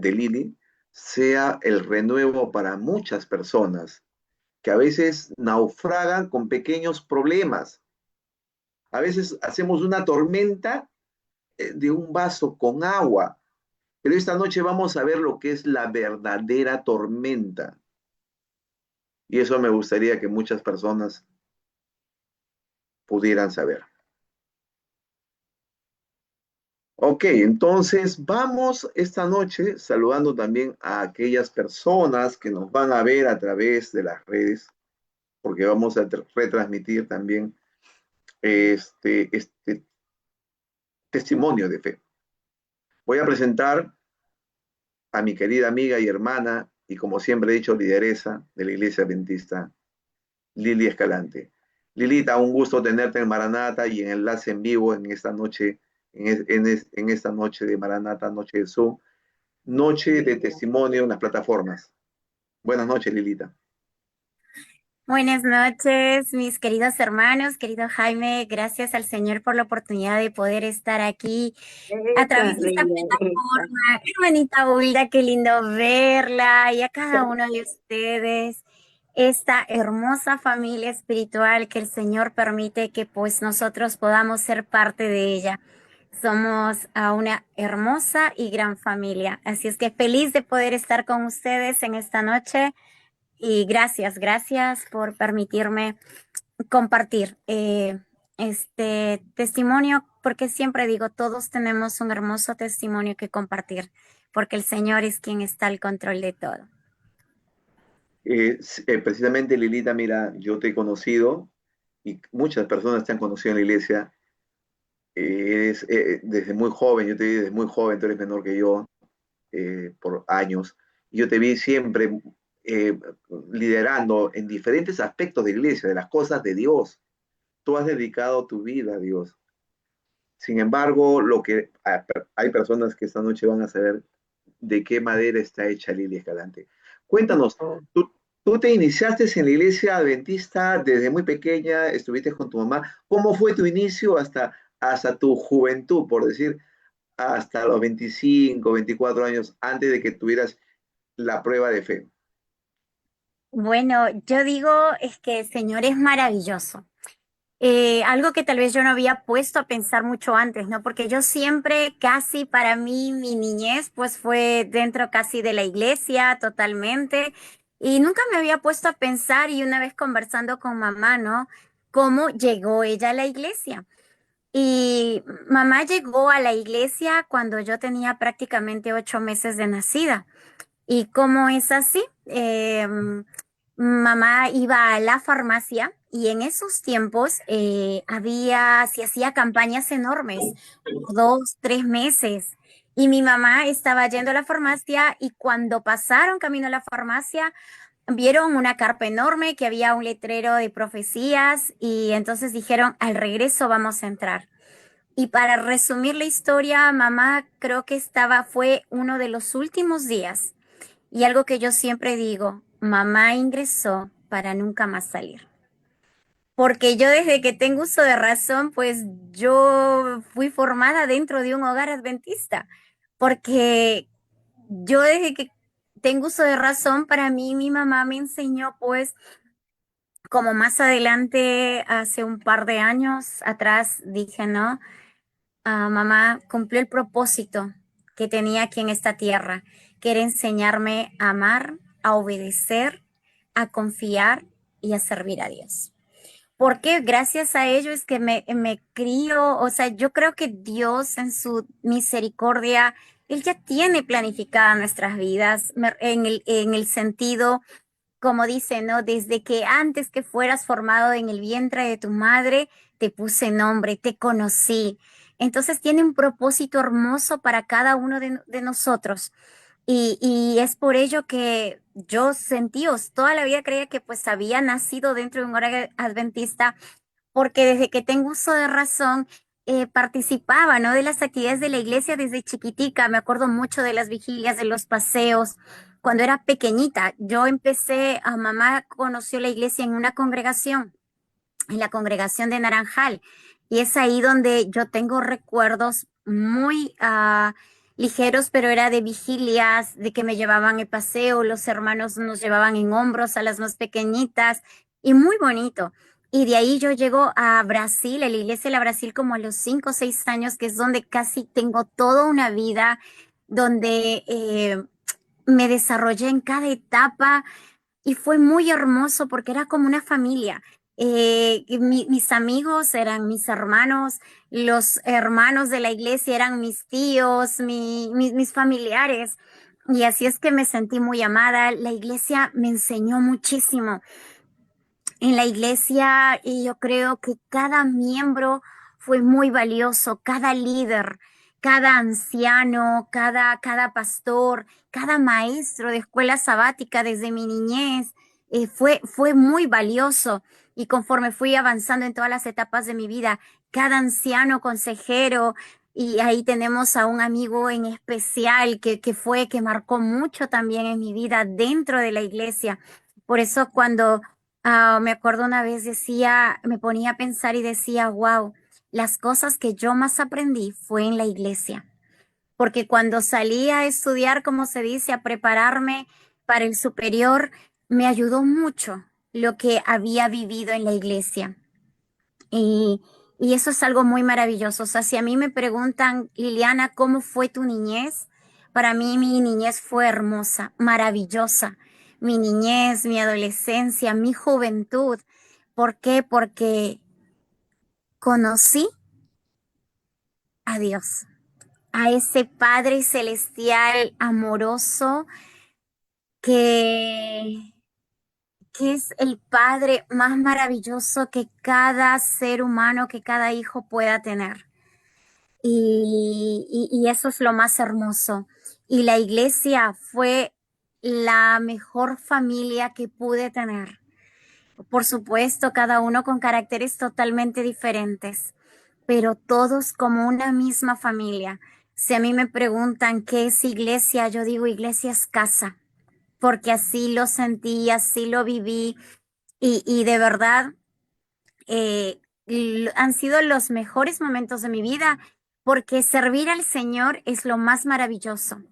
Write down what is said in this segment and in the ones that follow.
de Lili sea el renuevo para muchas personas que a veces naufragan con pequeños problemas. A veces hacemos una tormenta de un vaso con agua, pero esta noche vamos a ver lo que es la verdadera tormenta. Y eso me gustaría que muchas personas pudieran saber. Ok, entonces vamos esta noche saludando también a aquellas personas que nos van a ver a través de las redes, porque vamos a retransmitir también este testimonio de fe. Voy a presentar a mi querida amiga y hermana, y como siempre he dicho, lideresa de la Iglesia Adventista, Lili Escalante. Lilita, un gusto tenerte en Maranata y en enlace en vivo en esta noche, en esta noche de Maranata, noche de Zoom, noche de testimonio en las plataformas. Buenas noches, Lilita. Buenas noches, mis queridos hermanos, querido Jaime. Gracias al Señor por la oportunidad de poder estar aquí a Esa, través de esta reina, esa. plataforma. Hermanita Hulda, qué lindo verla y a cada uno de ustedes, esta hermosa familia espiritual que el Señor permite que pues nosotros podamos ser parte de ella. Somos a una hermosa y gran familia. Así es que feliz de poder estar con ustedes en esta noche. Y gracias por permitirme compartir este testimonio, porque siempre digo, todos tenemos un hermoso testimonio que compartir, porque el Señor es quien está al control de todo. Precisamente, Lilita, mira, yo te he conocido y muchas personas te han conocido en la iglesia. Eres desde muy joven, yo te vi desde muy joven, tú eres menor que yo por años. Y yo te vi siempre eh, liderando en diferentes aspectos de la iglesia, de las cosas de Dios. Tú has dedicado tu vida a Dios. Sin embargo, hay personas que esta noche van a saber de qué madera está hecha Lili Escalante. Cuéntanos, tú, tú te iniciaste en la iglesia adventista desde muy pequeña, estuviste con tu mamá. ¿Cómo fue tu inicio hasta tu juventud, por decir, hasta los 25, 24 años, antes de que tuvieras la prueba de fe? Bueno, yo digo es que el Señor es maravilloso. Algo que tal vez yo no había puesto a pensar mucho antes, ¿no? Porque yo siempre, casi para mí, mi niñez, pues fue dentro casi de la iglesia totalmente. Y nunca me había puesto a pensar y una vez conversando con mamá, ¿no? ¿Cómo llegó ella a la iglesia? Y mamá llegó a la iglesia cuando yo tenía prácticamente 8 meses de nacida. ¿Y cómo es así? Mamá iba a la farmacia y en esos tiempos se hacía campañas enormes, por 2, 3 meses. Y mi mamá estaba yendo a la farmacia y cuando pasaron camino a la farmacia, vieron una carpa enorme que había un letrero de profecías y entonces dijeron, al regreso vamos a entrar. Y para resumir la historia, mamá creo que fue uno de los últimos días y algo que yo siempre digo, mamá ingresó para nunca más salir. Porque yo desde que tengo uso de razón, pues yo fui formada dentro de un hogar adventista. Porque yo desde que tengo uso de razón, para mí mi mamá me enseñó, pues, como más adelante, hace un par de años atrás, dije, no, mamá cumplió el propósito que tenía aquí en esta tierra, que era enseñarme a amar, a obedecer, a confiar y a servir a Dios. Porque gracias a ello es que me crío, o sea, yo creo que Dios en su misericordia, Él ya tiene planificadas nuestras vidas en el sentido, como dice, ¿no? Desde que antes que fueras formado en el vientre de tu madre, te puse nombre, te conocí. Entonces tiene un propósito hermoso para cada uno de nosotros. Y es por ello que yo toda la vida creía que pues había nacido dentro de un hogar adventista, porque desde que tengo uso de razón, participaba, ¿no? De las actividades de la iglesia desde chiquitica. Me acuerdo mucho de las vigilias, de los paseos. Cuando era pequeñita, mamá conoció la iglesia en una congregación, en la congregación de Naranjal. Y es ahí donde yo tengo recuerdos muy ligeros, pero era de vigilias, de que me llevaban el paseo, los hermanos nos llevaban en hombros a las más pequeñitas y muy bonito. Y de ahí yo llego a Brasil, a la iglesia de la Brasil como a los 5 o 6 años, que es donde casi tengo toda una vida, donde me desarrollé en cada etapa y fue muy hermoso porque era como una familia. Y mis amigos eran mis hermanos, los hermanos de la iglesia eran mis tíos, mis familiares. Y así es que me sentí muy amada. La iglesia me enseñó muchísimo. En la iglesia, y yo creo que cada miembro fue muy valioso, cada líder, cada anciano, cada pastor, cada maestro de escuela sabática desde mi niñez, fue muy valioso. Y conforme fui avanzando en todas las etapas de mi vida, cada anciano consejero, y ahí tenemos a un amigo en especial que marcó mucho también en mi vida dentro de la iglesia. Por eso cuando me acuerdo una vez decía, me ponía a pensar y decía, wow, las cosas que yo más aprendí fue en la iglesia, porque cuando salí a estudiar, como se dice, a prepararme para el superior, me ayudó mucho lo que había vivido en la iglesia. Y, y eso es algo muy maravilloso. O sea, si a mí me preguntan, Liliana, ¿cómo fue tu niñez? Para mí mi niñez fue hermosa, maravillosa. Mi niñez, mi adolescencia, mi juventud. ¿Por qué? Porque conocí a Dios, a ese Padre celestial amoroso que, que es el Padre más maravilloso que cada ser humano, que cada hijo pueda tener. Y eso es lo más hermoso. Y la iglesia fue la mejor familia que pude tener. Por supuesto, cada uno con caracteres totalmente diferentes, pero todos como una misma familia. Si a mí me preguntan qué es iglesia, yo digo iglesia es casa, porque así lo sentí, así lo viví y de verdad han sido los mejores momentos de mi vida porque servir al Señor es lo más maravilloso.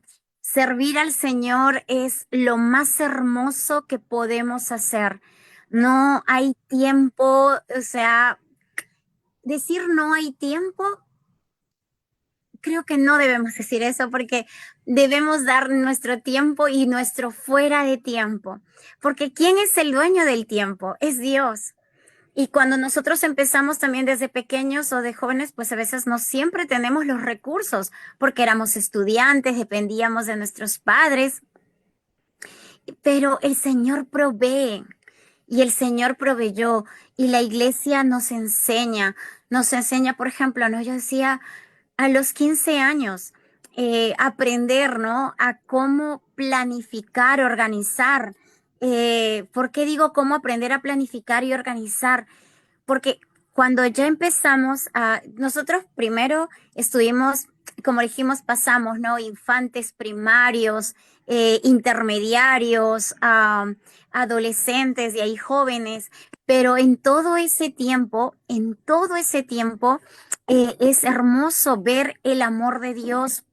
Servir al Señor es lo más hermoso que podemos hacer. No hay tiempo, o sea, decir no hay tiempo, creo que no debemos decir eso porque debemos dar nuestro tiempo y nuestro fuera de tiempo. Porque ¿quién es el dueño del tiempo? Es Dios. Y cuando nosotros empezamos también desde pequeños o de jóvenes, pues a veces no siempre tenemos los recursos porque éramos estudiantes, dependíamos de nuestros padres, pero el Señor provee y el Señor proveyó y la iglesia nos enseña, por ejemplo, ¿no? Yo decía a los 15 años, aprender, ¿no? A cómo planificar, organizar. ¿Por qué digo cómo aprender a planificar y organizar? Porque cuando ya empezamos nosotros primero estuvimos, como dijimos, pasamos, ¿no? Infantes primarios, intermediarios, adolescentes y ahí jóvenes, pero en todo ese tiempo, es hermoso ver el amor de Dios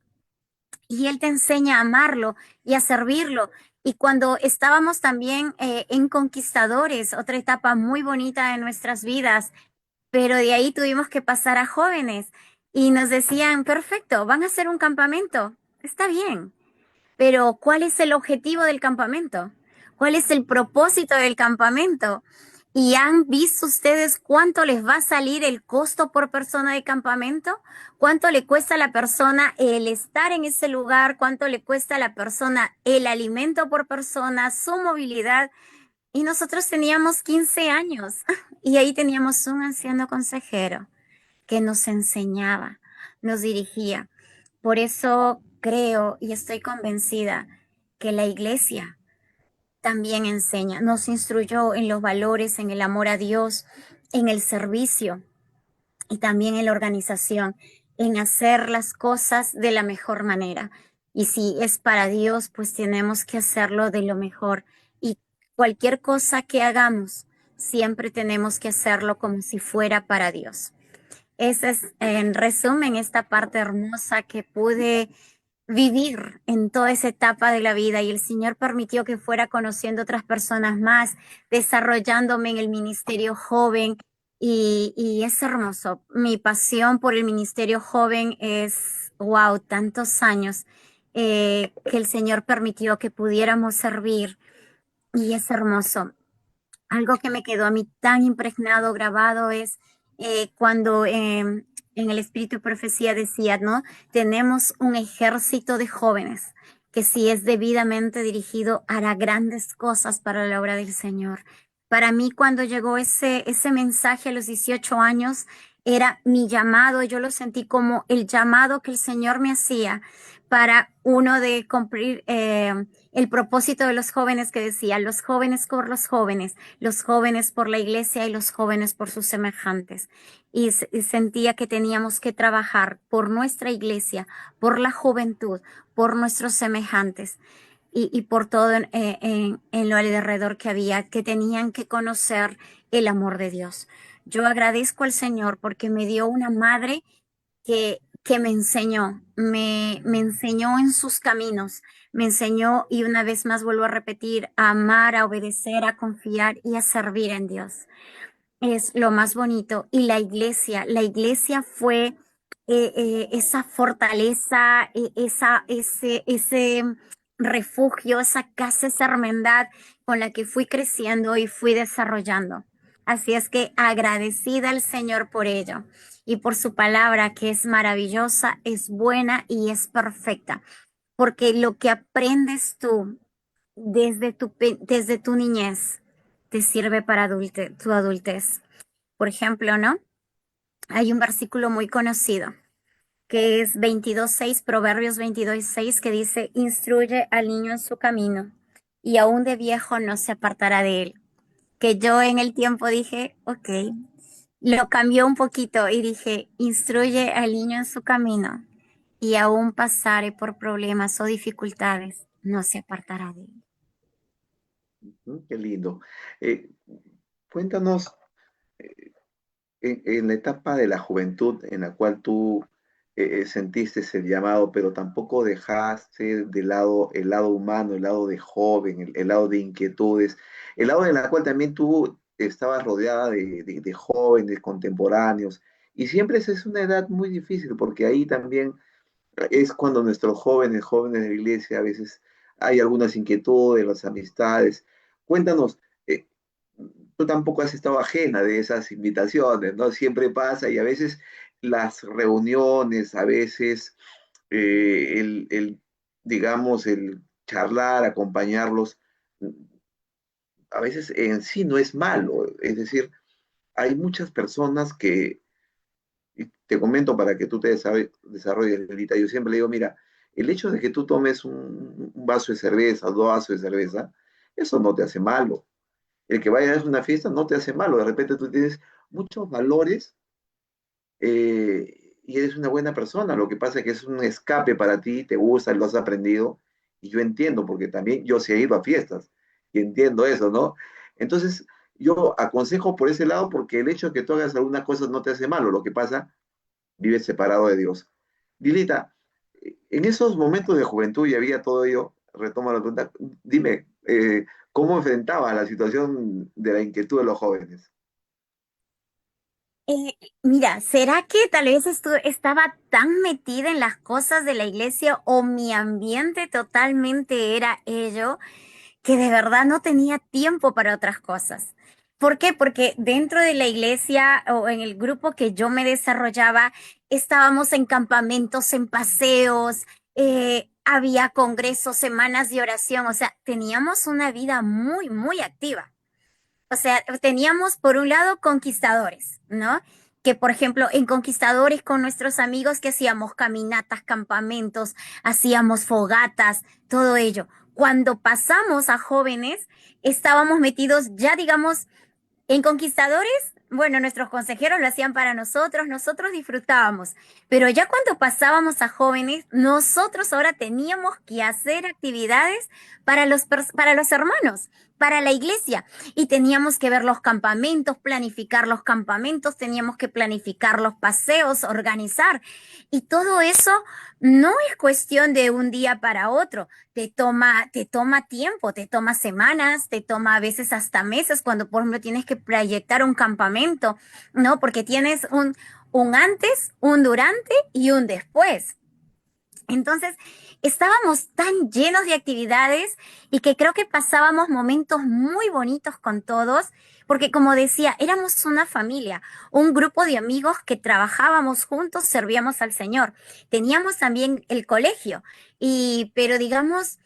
y Él te enseña a amarlo y a servirlo. Y cuando estábamos también en Conquistadores, otra etapa muy bonita de nuestras vidas, pero de ahí tuvimos que pasar a jóvenes y nos decían, perfecto, van a hacer un campamento, está bien, pero ¿cuál es el objetivo del campamento? ¿Cuál es el propósito del campamento? ¿Y han visto ustedes cuánto les va a salir el costo por persona de campamento? ¿Cuánto le cuesta a la persona el estar en ese lugar? ¿Cuánto le cuesta a la persona el alimento por persona, su movilidad? Y nosotros teníamos 15 años y ahí teníamos un anciano consejero que nos enseñaba, nos dirigía. Por eso creo y estoy convencida que la iglesia también enseña, nos instruyó en los valores, en el amor a Dios, en el servicio y también en la organización, en hacer las cosas de la mejor manera. Y si es para Dios, pues tenemos que hacerlo de lo mejor. Y cualquier cosa que hagamos, siempre tenemos que hacerlo como si fuera para Dios. Esa es, en resumen, esta parte hermosa que pude vivir en toda esa etapa de la vida y el Señor permitió que fuera conociendo otras personas más, desarrollándome en el ministerio joven y es hermoso. Mi pasión por el ministerio joven es, wow, tantos años que el Señor permitió que pudiéramos servir y es hermoso. Algo que me quedó a mí tan impregnado, grabado, es cuando en el Espíritu de Profecía decía, ¿no? Tenemos un ejército de jóvenes que si es debidamente dirigido hará grandes cosas para la obra del Señor. Para mí, cuando llegó ese mensaje a los 18 años, era mi llamado, yo lo sentí como el llamado que el Señor me hacía para uno de cumplir el propósito de los jóvenes que decía, los jóvenes por los jóvenes por la iglesia y los jóvenes por sus semejantes. Y sentía que teníamos que trabajar por nuestra iglesia, por la juventud, por nuestros semejantes y por todo en lo alrededor que había, que tenían que conocer el amor de Dios. Yo agradezco al Señor porque me dio una madre que me enseñó en sus caminos, me enseñó y una vez más vuelvo a repetir, a amar, a obedecer, a confiar y a servir en Dios. Es lo más bonito. Y la iglesia fue esa fortaleza, ese refugio, esa casa, esa hermandad con la que fui creciendo y fui desarrollando. Así es que agradecida al Señor por ello y por su palabra que es maravillosa, es buena y es perfecta. Porque lo que aprendes tú desde tu niñez te sirve para tu adultez. Por ejemplo, ¿no? Hay un versículo muy conocido que es 22:6, Proverbios 22:6, que dice, instruye al niño en su camino y aún de viejo no se apartará de él. Que yo en el tiempo dije, ok, lo cambió un poquito y dije, instruye al niño en su camino y aún pasare por problemas o dificultades, no se apartará de él. Qué lindo. Eh, Cuéntanos, en la etapa de la juventud en la cual tú sentiste ese llamado, pero tampoco dejaste de lado el lado humano, el lado de joven, el lado de inquietudes, el lado en la cual también tú estabas rodeada de jóvenes contemporáneos. Y siempre esa es una edad muy difícil, porque ahí también es cuando nuestros jóvenes de la iglesia, a veces hay algunas inquietudes, las amistades. Cuéntanos, tú tampoco has estado ajena de esas invitaciones, ¿no? Siempre pasa y a veces las reuniones, a veces digamos, el charlar, acompañarlos, a veces en sí no es malo. Es decir, hay muchas personas que, y te comento para que tú te desarrolles, Lelita, yo siempre le digo, mira, el hecho de que tú tomes un vaso de cerveza, dos vasos de cerveza, eso no te hace malo. El que vayas a una fiesta no te hace malo. De repente tú tienes muchos valores y eres una buena persona. Lo que pasa es que es un escape para ti, te gusta, lo has aprendido. Y yo entiendo, porque también yo sí he ido a fiestas y entiendo eso, ¿no? Entonces, yo aconsejo por ese lado porque el hecho de que tú hagas algunas cosas no te hace malo. Lo que pasa, vives separado de Dios. Dilita, en esos momentos de juventud y había todo ello, retomo la pregunta, dime, ¿cómo enfrentaba la situación de la inquietud de los jóvenes? Mira, ¿será que tal vez estaba tan metida en las cosas de la iglesia o mi ambiente totalmente era ello que de verdad no tenía tiempo para otras cosas? ¿Por qué? Porque dentro de la iglesia o en el grupo que yo me desarrollaba, estábamos en campamentos, en paseos, había congresos, semanas de oración, o sea, teníamos una vida muy, muy activa. O sea, teníamos por un lado conquistadores, ¿no? Que por ejemplo, en conquistadores con nuestros amigos que hacíamos caminatas, campamentos, hacíamos fogatas, todo ello. Cuando pasamos a jóvenes, estábamos metidos ya, digamos, en Conquistadores, bueno, nuestros consejeros lo hacían para nosotros, nosotros disfrutábamos, pero ya cuando pasábamos a jóvenes, nosotros ahora teníamos que hacer actividades para para los hermanos, para la iglesia y teníamos que ver los campamentos, planificar los campamentos, teníamos que planificar los paseos, organizar. Y todo eso no es cuestión de un día para otro, te toma tiempo, te toma semanas, te toma a veces hasta meses cuando, por ejemplo, tienes que proyectar un campamento, ¿no? Porque tienes un antes, un durante y un después. Entonces, estábamos tan llenos de actividades y que creo que pasábamos momentos muy bonitos con todos, porque como decía, éramos una familia, un grupo de amigos que trabajábamos juntos, servíamos al Señor. Teníamos también el colegio, pero digamos,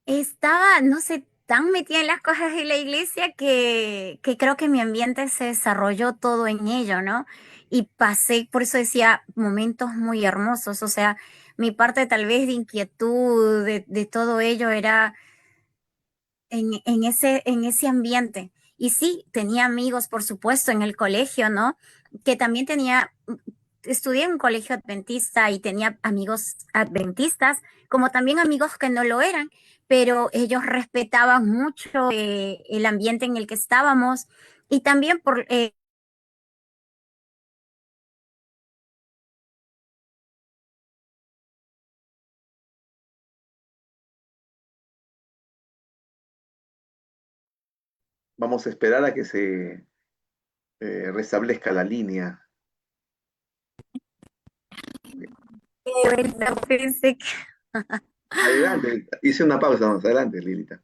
estaba, no sé, tan metida en las cosas de la iglesia que creo que mi ambiente se desarrolló todo en ello, ¿no? Y pasé, por eso decía, momentos muy hermosos. O sea, mi parte tal vez de inquietud de todo ello era en ese ambiente. Y sí, tenía amigos, por supuesto, en el colegio, ¿no? Que también estudié en un colegio adventista y tenía amigos adventistas, como también amigos que no lo eran, pero ellos respetaban mucho el ambiente en el que estábamos y también Vamos a esperar a que se restablezca la línea. pensé que Adelante, hice una pausa, vamos, adelante, Lilita.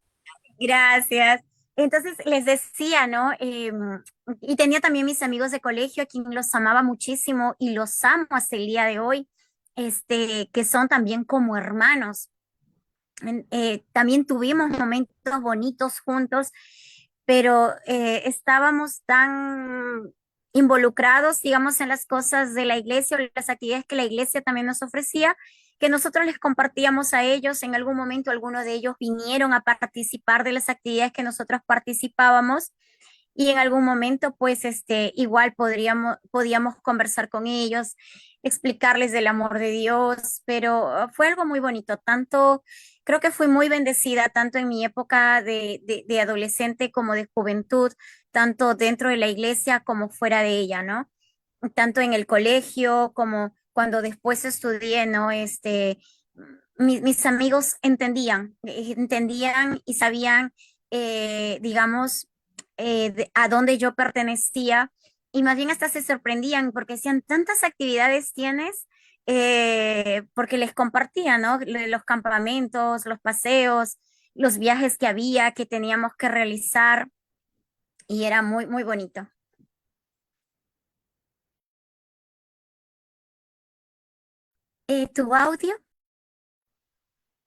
gracias. Entonces les decía, ¿no? Y tenía también mis amigos de colegio, a quien los amaba muchísimo y los amo hasta el día de hoy, que son también como hermanos. También tuvimos momentos bonitos juntos, pero estábamos tan involucrados, digamos, en las cosas de la iglesia o las actividades que la iglesia también nos ofrecía, que nosotros les compartíamos a ellos. En algún momento, algunos de ellos vinieron a participar de las actividades que nosotros participábamos y en algún momento, pues, igual podíamos conversar con ellos, explicarles del amor de Dios, pero fue algo muy bonito. Creo que fui muy bendecida, tanto en mi época de adolescente como de juventud, tanto dentro de la iglesia como fuera de ella, ¿no? Tanto en el colegio como cuando después estudié, ¿no? Mis amigos entendían y sabían, digamos, a dónde yo pertenecía y más bien hasta se sorprendían porque decían, tantas actividades tienes, porque les compartía, ¿no? Los campamentos, los paseos, los viajes que había, que teníamos que realizar y era muy, muy bonito. ¿Tu audio?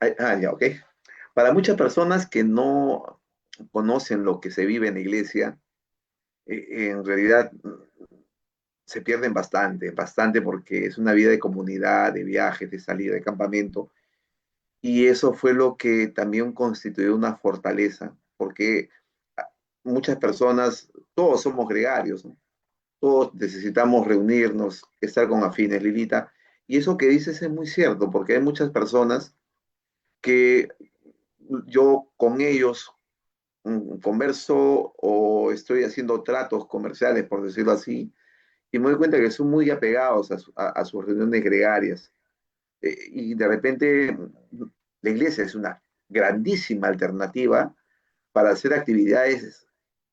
Ya, ok. Para muchas personas que no conocen lo que se vive en la iglesia, en realidad se pierden bastante, bastante porque es una vida de comunidad, de viajes, de salida, de campamento. Y eso fue lo que también constituyó una fortaleza, porque muchas personas, todos somos gregarios, ¿no? Todos necesitamos reunirnos, estar con afines, Lilita. Y eso que dices es muy cierto, porque hay muchas personas que yo con ellos converso o estoy haciendo tratos comerciales, por decirlo así, y me doy cuenta que son muy apegados a sus reuniones gregarias. Y de repente la iglesia es una grandísima alternativa para hacer actividades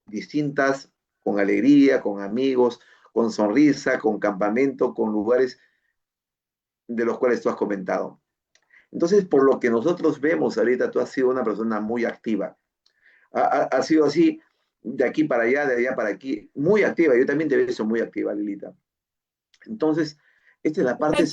distintas, con alegría, con amigos, con sonrisa, con campamento, con lugares de los cuales tú has comentado. Entonces, por lo que nosotros vemos ahorita, tú has sido una persona muy activa. Ha sido así de aquí para allá, de allá para aquí, muy activa. Yo también te veo eso muy activa, Lilita. Entonces, esta es la parte,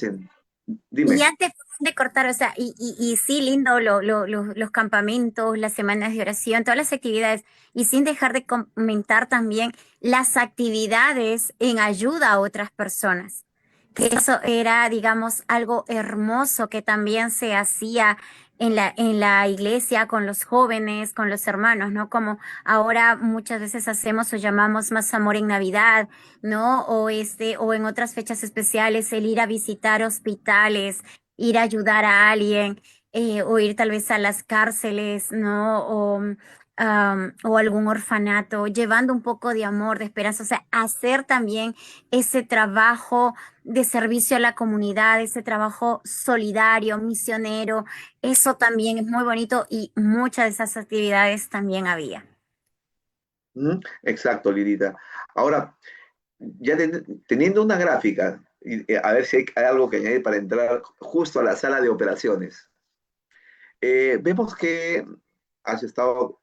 Y dime. antes de cortar, o sea, y sí, lindo los campamentos, las semanas de oración, todas las actividades, y sin dejar de comentar también las actividades en ayuda a otras personas, que eso era, digamos, algo hermoso que también se hacía en la iglesia con los jóvenes, con los hermanos, ¿no? Como ahora muchas veces hacemos o llamamos más amor en Navidad, ¿no? O en otras fechas especiales, el ir a visitar hospitales, ir a ayudar a alguien. o ir tal vez a las cárceles, ¿no? O algún orfanato, llevando un poco de amor, de esperanza, o sea, hacer también ese trabajo de servicio a la comunidad, ese trabajo solidario, misionero, eso también es muy bonito y muchas de esas actividades también había. Exacto, Lidita. Ahora, teniendo una gráfica, a ver si hay algo que añadir para entrar justo a la sala de operaciones. Vemos que has estado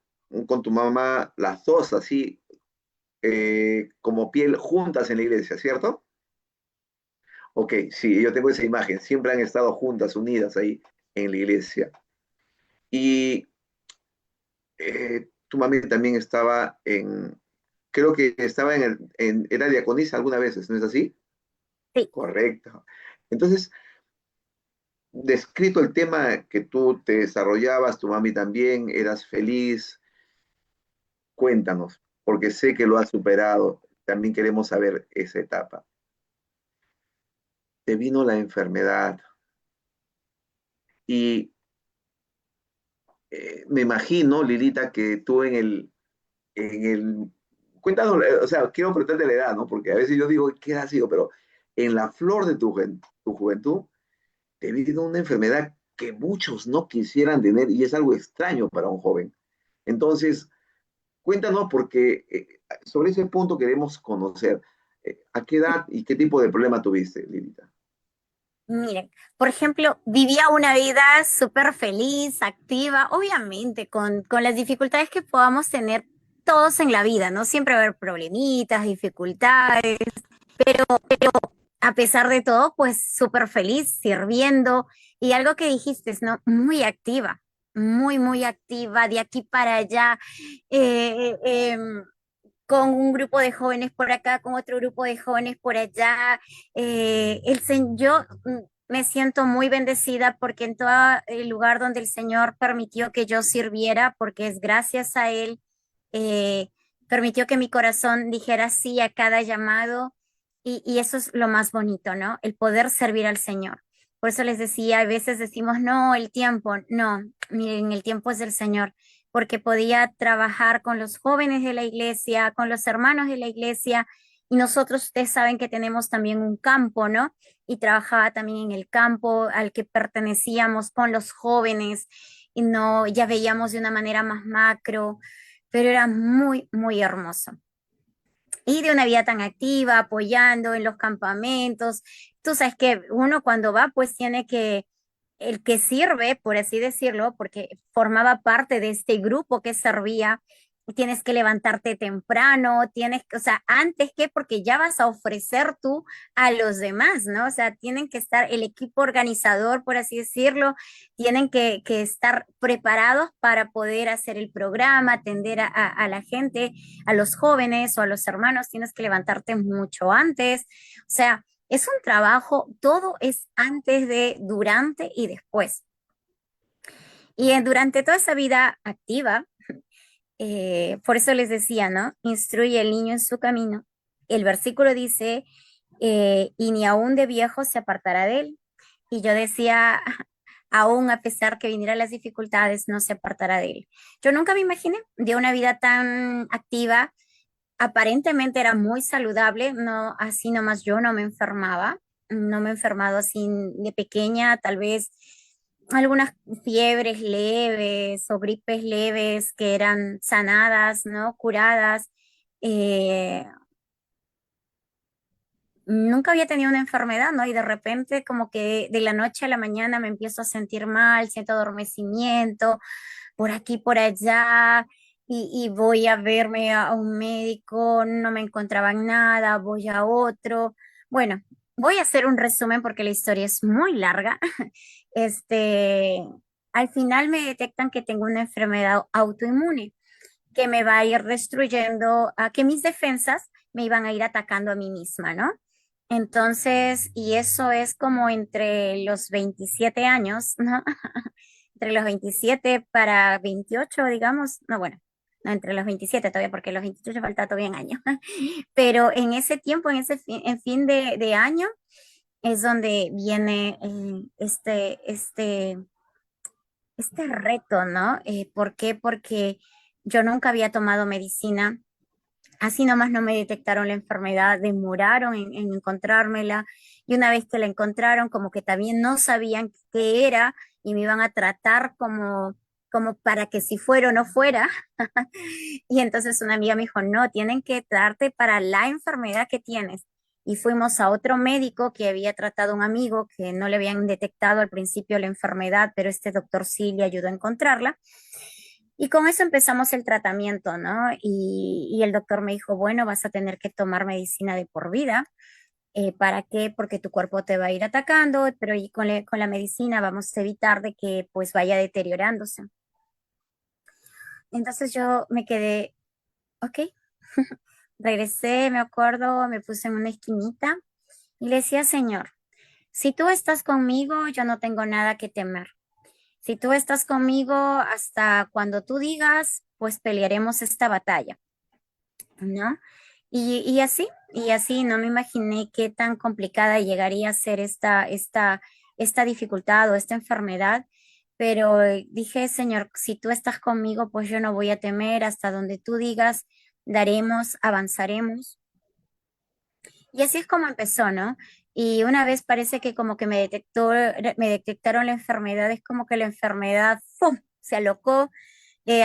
con tu mamá, las dos así, como piel juntas en la iglesia, ¿cierto? Ok, sí, yo tengo esa imagen. Siempre han estado juntas, unidas ahí en la iglesia. Y tu mami también estaba creo que estaba era diaconisa algunas veces, ¿no es así? Sí. Correcto. Entonces, descrito el tema que tú te desarrollabas, tu mami también, eras feliz, cuéntanos, porque sé que lo has superado. También queremos saber esa etapa. Te vino la enfermedad y me imagino, Lilita, que tú cuéntanos, o sea, quiero preguntarte la edad, ¿no? Porque a veces yo digo, ¿qué ha sido? Pero en la flor de tu juventud, te vino una enfermedad que muchos no quisieran tener y es algo extraño para un joven. Entonces, cuéntanos porque sobre ese punto queremos conocer a qué edad y qué tipo de problema tuviste, Lilita. Miren, por ejemplo, vivía una vida súper feliz, activa, obviamente, con las dificultades que podamos tener todos en la vida, ¿no? Siempre va a haber problemitas, dificultades, pero a pesar de todo, pues súper feliz, sirviendo. Y algo que dijiste, ¿no? Muy activa, muy activa, de aquí para allá. eh, eh, em, con un grupo de jóvenes por acá, con otro grupo de jóvenes por allá. Yo me siento muy bendecida porque en todo el lugar donde el Señor permitió que yo sirviera, porque es gracias a Él, eh, permitió que mi corazón dijera sí a cada llamado y eso es lo más bonito, ¿no? El poder servir al Señor. Por eso les decía, a veces decimos, no, el tiempo, no, miren, el tiempo es del Señor porque podía trabajar con los jóvenes de la iglesia, con los hermanos de la iglesia, y nosotros, ustedes saben que tenemos también un campo, ¿no? Y trabajaba también en el campo al que pertenecíamos con los jóvenes, y no, ya veíamos de una manera más macro, pero era muy hermoso. Y de una vida tan activa, apoyando en los campamentos. Tú sabes que uno cuando va, pues tiene que el que sirve, por así decirlo, porque formaba parte de este grupo que servía, tienes que levantarte temprano, o sea, antes que, porque ya vas a ofrecer tú a los demás, ¿no? O sea, tienen que estar el equipo organizador, por así decirlo, tienen que estar preparados para poder hacer el programa, atender a la gente, a los jóvenes o a los hermanos, tienes que levantarte mucho antes, o sea, es un trabajo, todo es antes de, durante y después. Y durante toda esa vida activa, por eso les decía, ¿no? Instruye al niño en su camino. El versículo dice, y ni aún de viejo se apartará de él. Y yo decía, aún a pesar que vinieran las dificultades, no se apartará de él. Yo nunca me imaginé de una vida tan activa, aparentemente era muy saludable, no, así nomás yo no me enfermaba, no me he enfermado así de pequeña, tal vez algunas fiebres leves o gripes leves que eran sanadas, ¿no? Curadas. Eh, Nunca había tenido una enfermedad, ¿no? Y de repente como que de la noche a la mañana me empiezo a sentir mal, siento adormecimiento, por aquí, por allá, y voy a verme a un médico, no me encontraban nada, voy a otro. Bueno, voy a hacer un resumen porque la historia es muy larga. Este, al final me detectan que tengo una enfermedad autoinmune que me va a ir destruyendo, a que mis defensas me iban a ir atacando a mí misma, ¿no? Entonces, y eso es como entre los 27 años, ¿no? Entre los 27 para 28, digamos, no, bueno, no, entre los 27 todavía, porque los 28 falta todavía un año, pero en ese tiempo, en fin de año, es donde viene este reto, ¿no? ¿Por qué? Porque yo nunca había tomado medicina. Así nomás no me detectaron la enfermedad, demoraron en encontrármela y una vez que la encontraron, como que también no sabían qué era y me iban a tratar como para que si fuera o no fuera. Y entonces una amiga me dijo, no, tienen que tratarte para la enfermedad que tienes. Y fuimos a otro médico que había tratado a un amigo que no le habían detectado al principio la enfermedad, pero este doctor sí le ayudó a encontrarla. Y con eso empezamos el tratamiento, ¿no? Y el doctor me dijo, bueno, vas a tener que tomar medicina de por vida. ¿Para qué? Porque tu cuerpo te va a ir atacando, pero y con la medicina vamos a evitar de que pues vaya deteriorándose. Entonces yo me quedé, ok, regresé, me acuerdo, me puse en una esquinita y le decía, Señor, si tú estás conmigo, yo no tengo nada que temer. Si tú estás conmigo hasta cuando tú digas, pues pelearemos esta batalla. ¿No? Y así, no me imaginé qué tan complicada llegaría a ser esta dificultad o esta enfermedad, pero dije, Señor, si tú estás conmigo, pues yo no voy a temer, hasta donde tú digas, daremos, avanzaremos. Y así es como empezó, ¿no? Y una vez parece que como que me detectaron la enfermedad, es como que la enfermedad, ¡fum!, se alocó,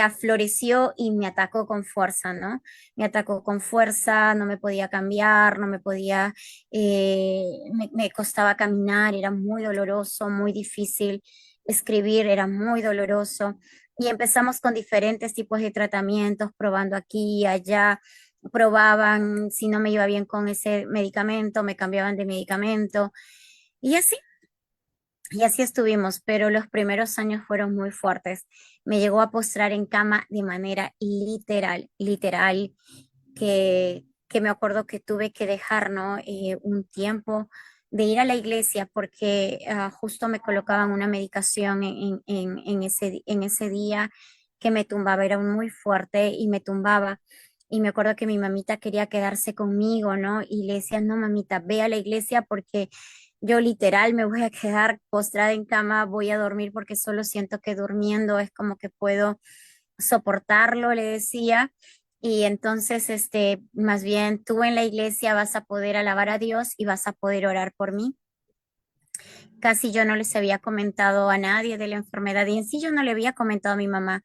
afloreció y me atacó con fuerza, ¿no? Me atacó con fuerza, no me podía cambiar, no me podía, me costaba caminar, era muy doloroso, muy difícil escribir, era muy doloroso. Y empezamos con diferentes tipos de tratamientos, probando aquí y allá, probaban si no me iba bien con ese medicamento, me cambiaban de medicamento y así. Y así estuvimos, pero los primeros años fueron muy fuertes. Me llegó a postrar en cama de manera literal, literal, que me acuerdo que tuve que dejar, ¿no? Un tiempo de ir a la iglesia porque justo me colocaban una medicación en ese día que me tumbaba, era muy fuerte y me tumbaba. Y me acuerdo que mi mamita quería quedarse conmigo, ¿no? Y le decía, no, mamita, ve a la iglesia porque yo literal me voy a quedar postrada en cama, voy a dormir porque solo siento que durmiendo es como que puedo soportarlo, le decía. Y entonces, más bien tú en la iglesia vas a poder alabar a Dios y vas a poder orar por mí. Casi yo no les había comentado a nadie de la enfermedad y en sí yo no le había comentado a mi mamá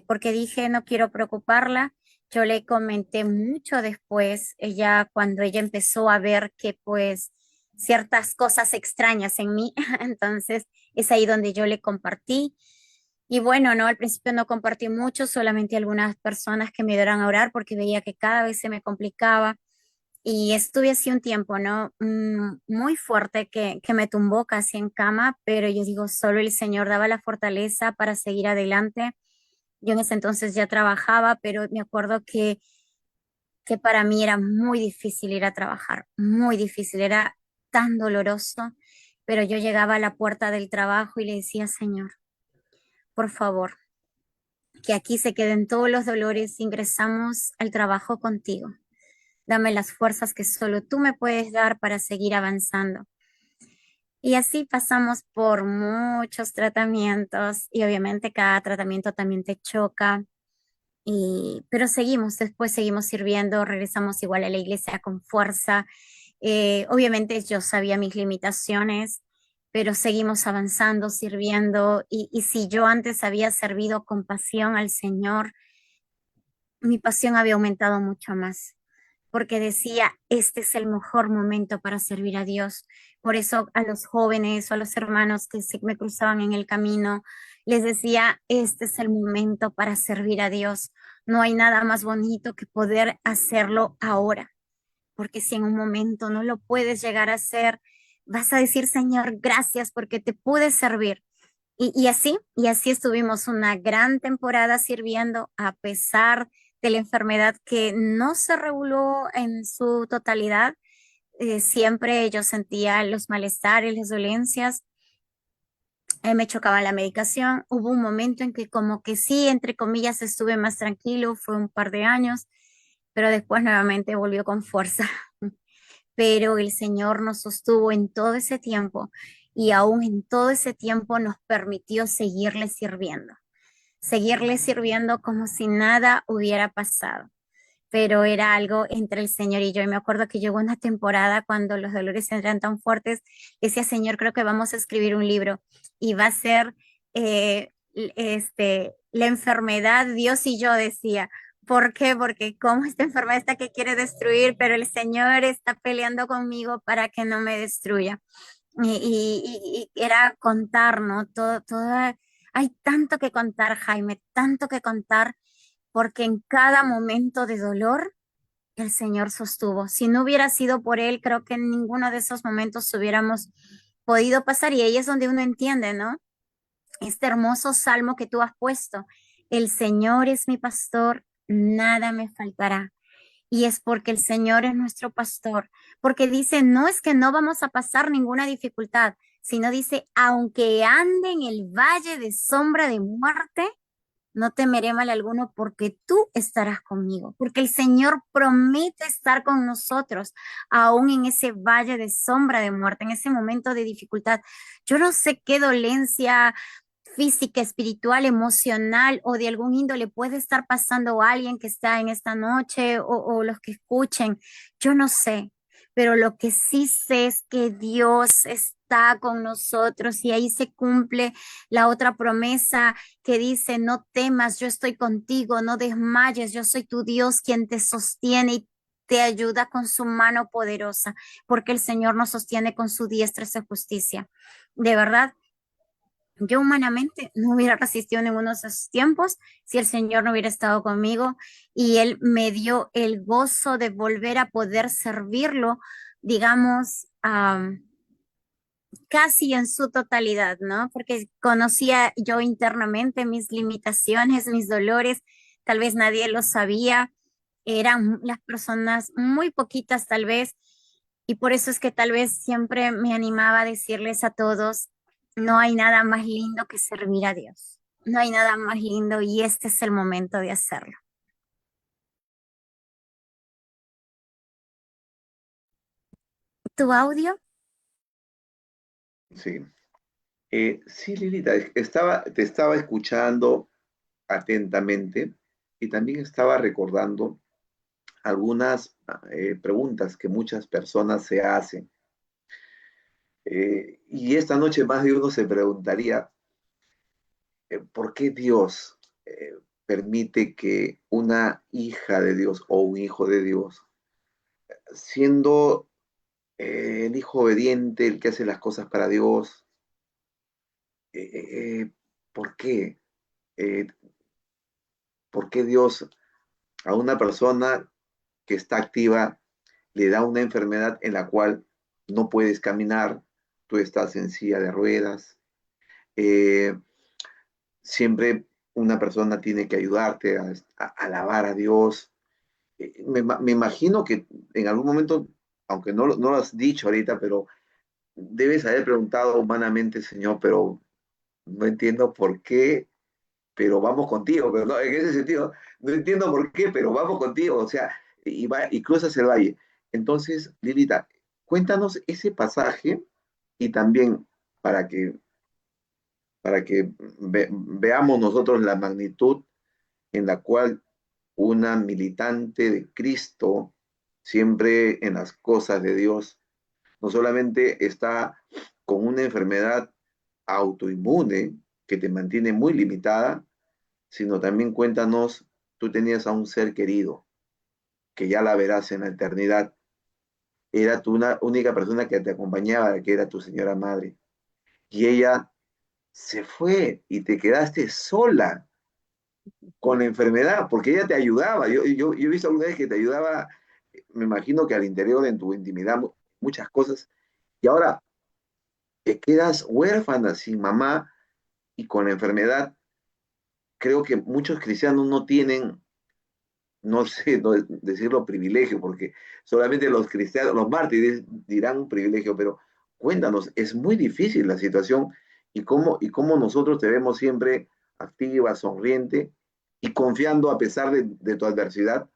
porque dije no quiero preocuparla. Yo le comenté mucho después, ella cuando ella empezó a ver que pues ciertas cosas extrañas en mí, entonces es ahí donde yo le compartí. Y bueno, no, al principio no compartí mucho, solamente algunas personas que me dieran a orar porque veía que cada vez se me complicaba. Y estuve así un tiempo, ¿no? Muy fuerte que me tumbó casi en cama, pero yo digo, solo el Señor daba la fortaleza para seguir adelante. Yo en ese entonces ya trabajaba, pero me acuerdo que para mí era muy difícil ir a trabajar, muy difícil, era tan doloroso, pero yo llegaba a la puerta del trabajo y le decía, Señor, por favor, que aquí se queden todos los dolores, ingresamos al trabajo contigo. Dame las fuerzas que solo tú me puedes dar para seguir avanzando. Y así pasamos por muchos tratamientos y obviamente cada tratamiento también te choca, pero seguimos, después seguimos sirviendo, regresamos igual a la iglesia con fuerza. Obviamente yo sabía mis limitaciones, pero seguimos avanzando, sirviendo y si yo antes había servido con pasión al Señor, mi pasión había aumentado mucho más porque decía, este es el mejor momento para servir a Dios. Por eso a los jóvenes o a los hermanos que se me cruzaban en el camino, les decía, este es el momento para servir a Dios. No hay nada más bonito que poder hacerlo ahora, porque si en un momento no lo puedes llegar a hacer, vas a decir, Señor, gracias porque te pude servir. Y así estuvimos una gran temporada sirviendo a pesar de la enfermedad que no se reguló en su totalidad. Siempre yo sentía los malestares, las dolencias, me chocaba la medicación. Hubo un momento en que como que sí, entre comillas, estuve más tranquilo, fue un par de años, pero después nuevamente volvió con fuerza. Pero el Señor nos sostuvo en todo ese tiempo y aún en todo ese tiempo nos permitió seguirle sirviendo como si nada hubiera pasado. Pero era algo entre el Señor y yo. Y me acuerdo que llegó una temporada cuando los dolores eran tan fuertes, decía, Señor, creo que vamos a escribir un libro y va a ser la enfermedad, Dios y yo, decía. ¿Por qué? Porque como esta enfermedad está que quiere destruir, pero el Señor está peleando conmigo para que no me destruya. Y era contar, ¿no? Hay tanto que contar, Jaime, tanto que contar, porque en cada momento de dolor el Señor sostuvo. Si no hubiera sido por Él, creo que en ninguno de esos momentos hubiéramos podido pasar. Y ahí es donde uno entiende, ¿no? Este hermoso salmo que tú has puesto. El Señor es mi pastor, nada me faltará. Y es porque el Señor es nuestro pastor, porque dice, no es que no vamos a pasar ninguna dificultad, sino dice, aunque ande en el valle de sombra de muerte, no temeré mal alguno porque tú estarás conmigo, porque el Señor promete estar con nosotros, aún en ese valle de sombra de muerte, en ese momento de dificultad. Yo no sé qué dolencia física, espiritual, emocional o de algún índole puede estar pasando a alguien que está en esta noche o los que escuchen. Yo no sé, pero lo que sí sé es que Dios está con nosotros y ahí se cumple la otra promesa que dice, no temas, yo estoy contigo, no desmayes, yo soy tu Dios quien te sostiene y te ayuda con su mano poderosa, porque el Señor nos sostiene con su diestra de justicia. De verdad, yo humanamente no hubiera resistido ninguno de esos tiempos si el Señor no hubiera estado conmigo y Él me dio el gozo de volver a poder servirlo, digamos, casi en su totalidad, ¿no? Porque conocía yo internamente mis limitaciones, mis dolores, tal vez nadie lo sabía, eran las personas muy poquitas tal vez, y por eso es que tal vez siempre me animaba a decirles a todos, no hay nada más lindo que servir a Dios, no hay nada más lindo y este es el momento de hacerlo. ¿Tu audio? Sí. Sí, Lilita, te estaba escuchando atentamente y también estaba recordando algunas preguntas que muchas personas se hacen. Y esta noche más de uno se preguntaría, ¿por qué Dios permite que una hija de Dios o un hijo de Dios, siendo el hijo obediente, el que hace las cosas para Dios, eh, eh, ¿por qué? Eh, ¿Por qué Dios a una persona que está activa le da una enfermedad en la cual no puedes caminar, tú estás en silla de ruedas? eh, Siempre una persona tiene que ayudarte a alabar a Dios. Me imagino que en algún momento, aunque no lo has dicho ahorita, pero debes haber preguntado humanamente, Señor, pero no entiendo por qué, pero vamos contigo, pero no, en ese sentido, no entiendo por qué, pero vamos contigo, o sea, y cruzas el valle. Entonces, Lilita, cuéntanos ese pasaje y también para que veamos nosotros la magnitud en la cual una militante de Cristo, siempre en las cosas de Dios, no solamente está con una enfermedad autoinmune que te mantiene muy limitada, sino también cuéntanos, tú tenías a un ser querido, que ya la verás en la eternidad, era tu una única persona que te acompañaba, que era tu señora madre, y ella se fue y te quedaste sola con la enfermedad, porque ella te ayudaba. Yo he visto alguna vez que te ayudaba, me imagino que al interior, en tu intimidad, muchas cosas, y ahora te quedas huérfana, sin mamá y con la enfermedad. Creo que muchos cristianos no tienen, no sé, no decirlo privilegio, porque solamente los cristianos, los mártires dirán un privilegio, pero cuéntanos, es muy difícil la situación y cómo nosotros te vemos siempre activa, sonriente y confiando a pesar de tu adversidad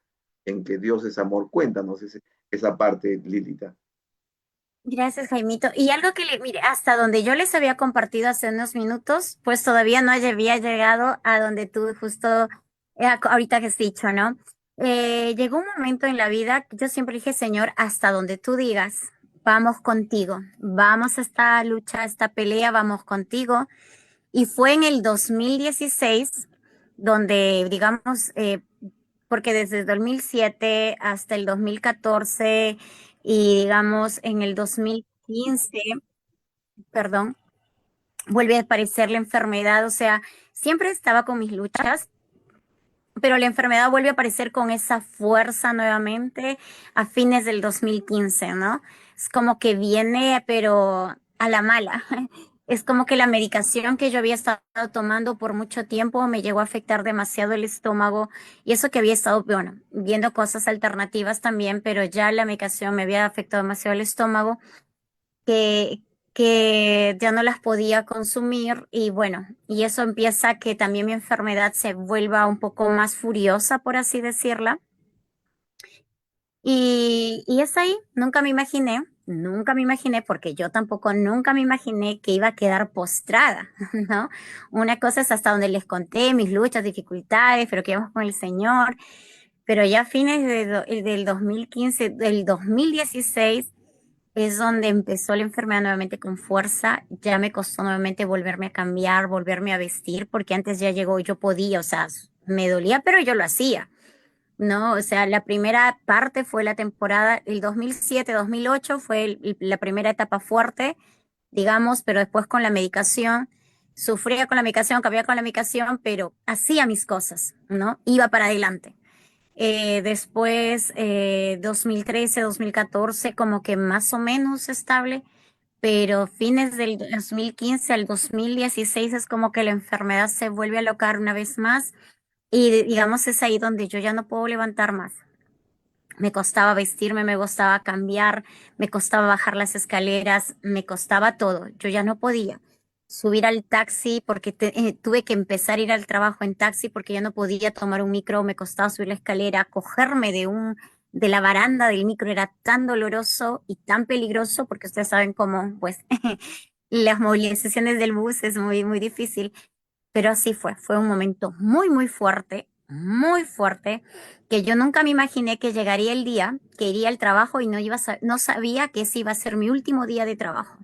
en que Dios es amor. Cuéntanos esa parte, Lilita. Gracias, Jaimito. Y algo que mire, hasta donde yo les había compartido hace unos minutos, pues todavía no había llegado a donde tú justo ahorita que has dicho, ¿no? Llegó un momento en la vida, que yo siempre dije, Señor, hasta donde tú digas, vamos contigo, vamos a esta lucha, a esta pelea, vamos contigo. Y fue en el 2016 donde, digamos, porque desde el 2007 hasta el 2014 y digamos en el 2015, perdón, vuelve a aparecer la enfermedad, o sea, siempre estaba con mis luchas, pero la enfermedad vuelve a aparecer con esa fuerza nuevamente a fines del 2015, ¿no? Es como que viene, pero a la mala. Es como que la medicación que yo había estado tomando por mucho tiempo me llegó a afectar demasiado el estómago y eso que había estado, bueno, viendo cosas alternativas también, pero ya la medicación me había afectado demasiado el estómago que, que ya no las podía consumir y bueno, y eso empieza a que también mi enfermedad se vuelva un poco más furiosa, por así decirla. Y es ahí, nunca me imaginé, porque yo tampoco nunca me imaginé que iba a quedar postrada, ¿no? Una cosa es hasta donde les conté mis luchas, dificultades, pero que íbamos con el Señor. Pero ya a fines del 2015, del 2016, es donde empezó la enfermedad nuevamente con fuerza. Ya me costó nuevamente volverme a cambiar, volverme a vestir, porque antes ya llegó, yo podía, o sea, me dolía, pero yo lo hacía, ¿no? O sea, la primera parte fue la temporada, el 2007-2008 fue la primera etapa fuerte, digamos, pero después con la medicación, sufría con la medicación, cambiaba con la medicación, pero hacía mis cosas, ¿no? Iba para adelante. Después, 2013, 2014, como que más o menos estable, pero fines del 2015 al 2016 es como que la enfermedad se vuelve a alocar una vez más y digamos es ahí donde yo ya no puedo levantar más. Me costaba vestirme, me costaba cambiar, me costaba bajar las escaleras, me costaba todo. Yo ya no podía subir al taxi porque tuve que empezar a ir al trabajo en taxi porque ya no podía tomar un micro, me costaba subir la escalera, cogerme de la baranda del micro era tan doloroso y tan peligroso porque ustedes saben cómo, pues, las movilizaciones del bus es muy difícil. Pero así fue un momento muy fuerte, que yo nunca me imaginé que llegaría el día que iría al trabajo y no sabía que ese iba a ser mi último día de trabajo,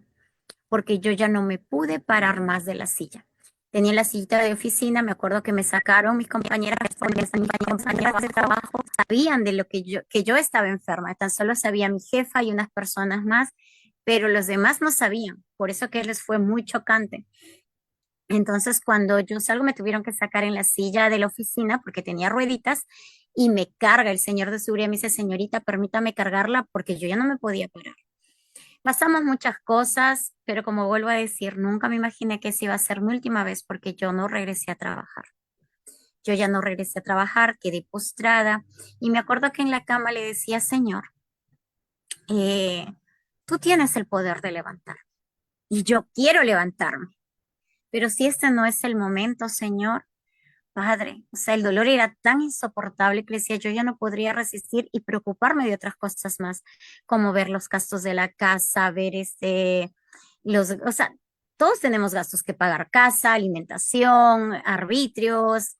porque yo ya no me pude parar más de la silla. Tenía la sillita de oficina, me acuerdo que me sacaron mis compañeras de trabajo, sabían de lo que yo estaba enferma, tan solo sabía mi jefa y unas personas más, pero los demás no sabían, por eso que les fue muy chocante. Entonces, cuando yo salgo, me tuvieron que sacar en la silla de la oficina porque tenía rueditas y me carga el señor de seguridad. Me dice, señorita, permítame cargarla porque yo ya no me podía parar. Pasamos muchas cosas, pero como vuelvo a decir, nunca me imaginé que esa iba a ser mi última vez porque yo no regresé a trabajar. Yo ya no regresé a trabajar, quedé postrada y me acuerdo que en la cama le decía, Señor, eh, tú tienes el poder de levantar y yo quiero levantarme, pero si este no es el momento, Señor. Padre, o sea, el dolor era tan insoportable que le decía, yo ya no podría resistir y preocuparme de otras cosas más, como ver los gastos de la casa, ver o sea, todos tenemos gastos que pagar, casa, alimentación, arbitrios,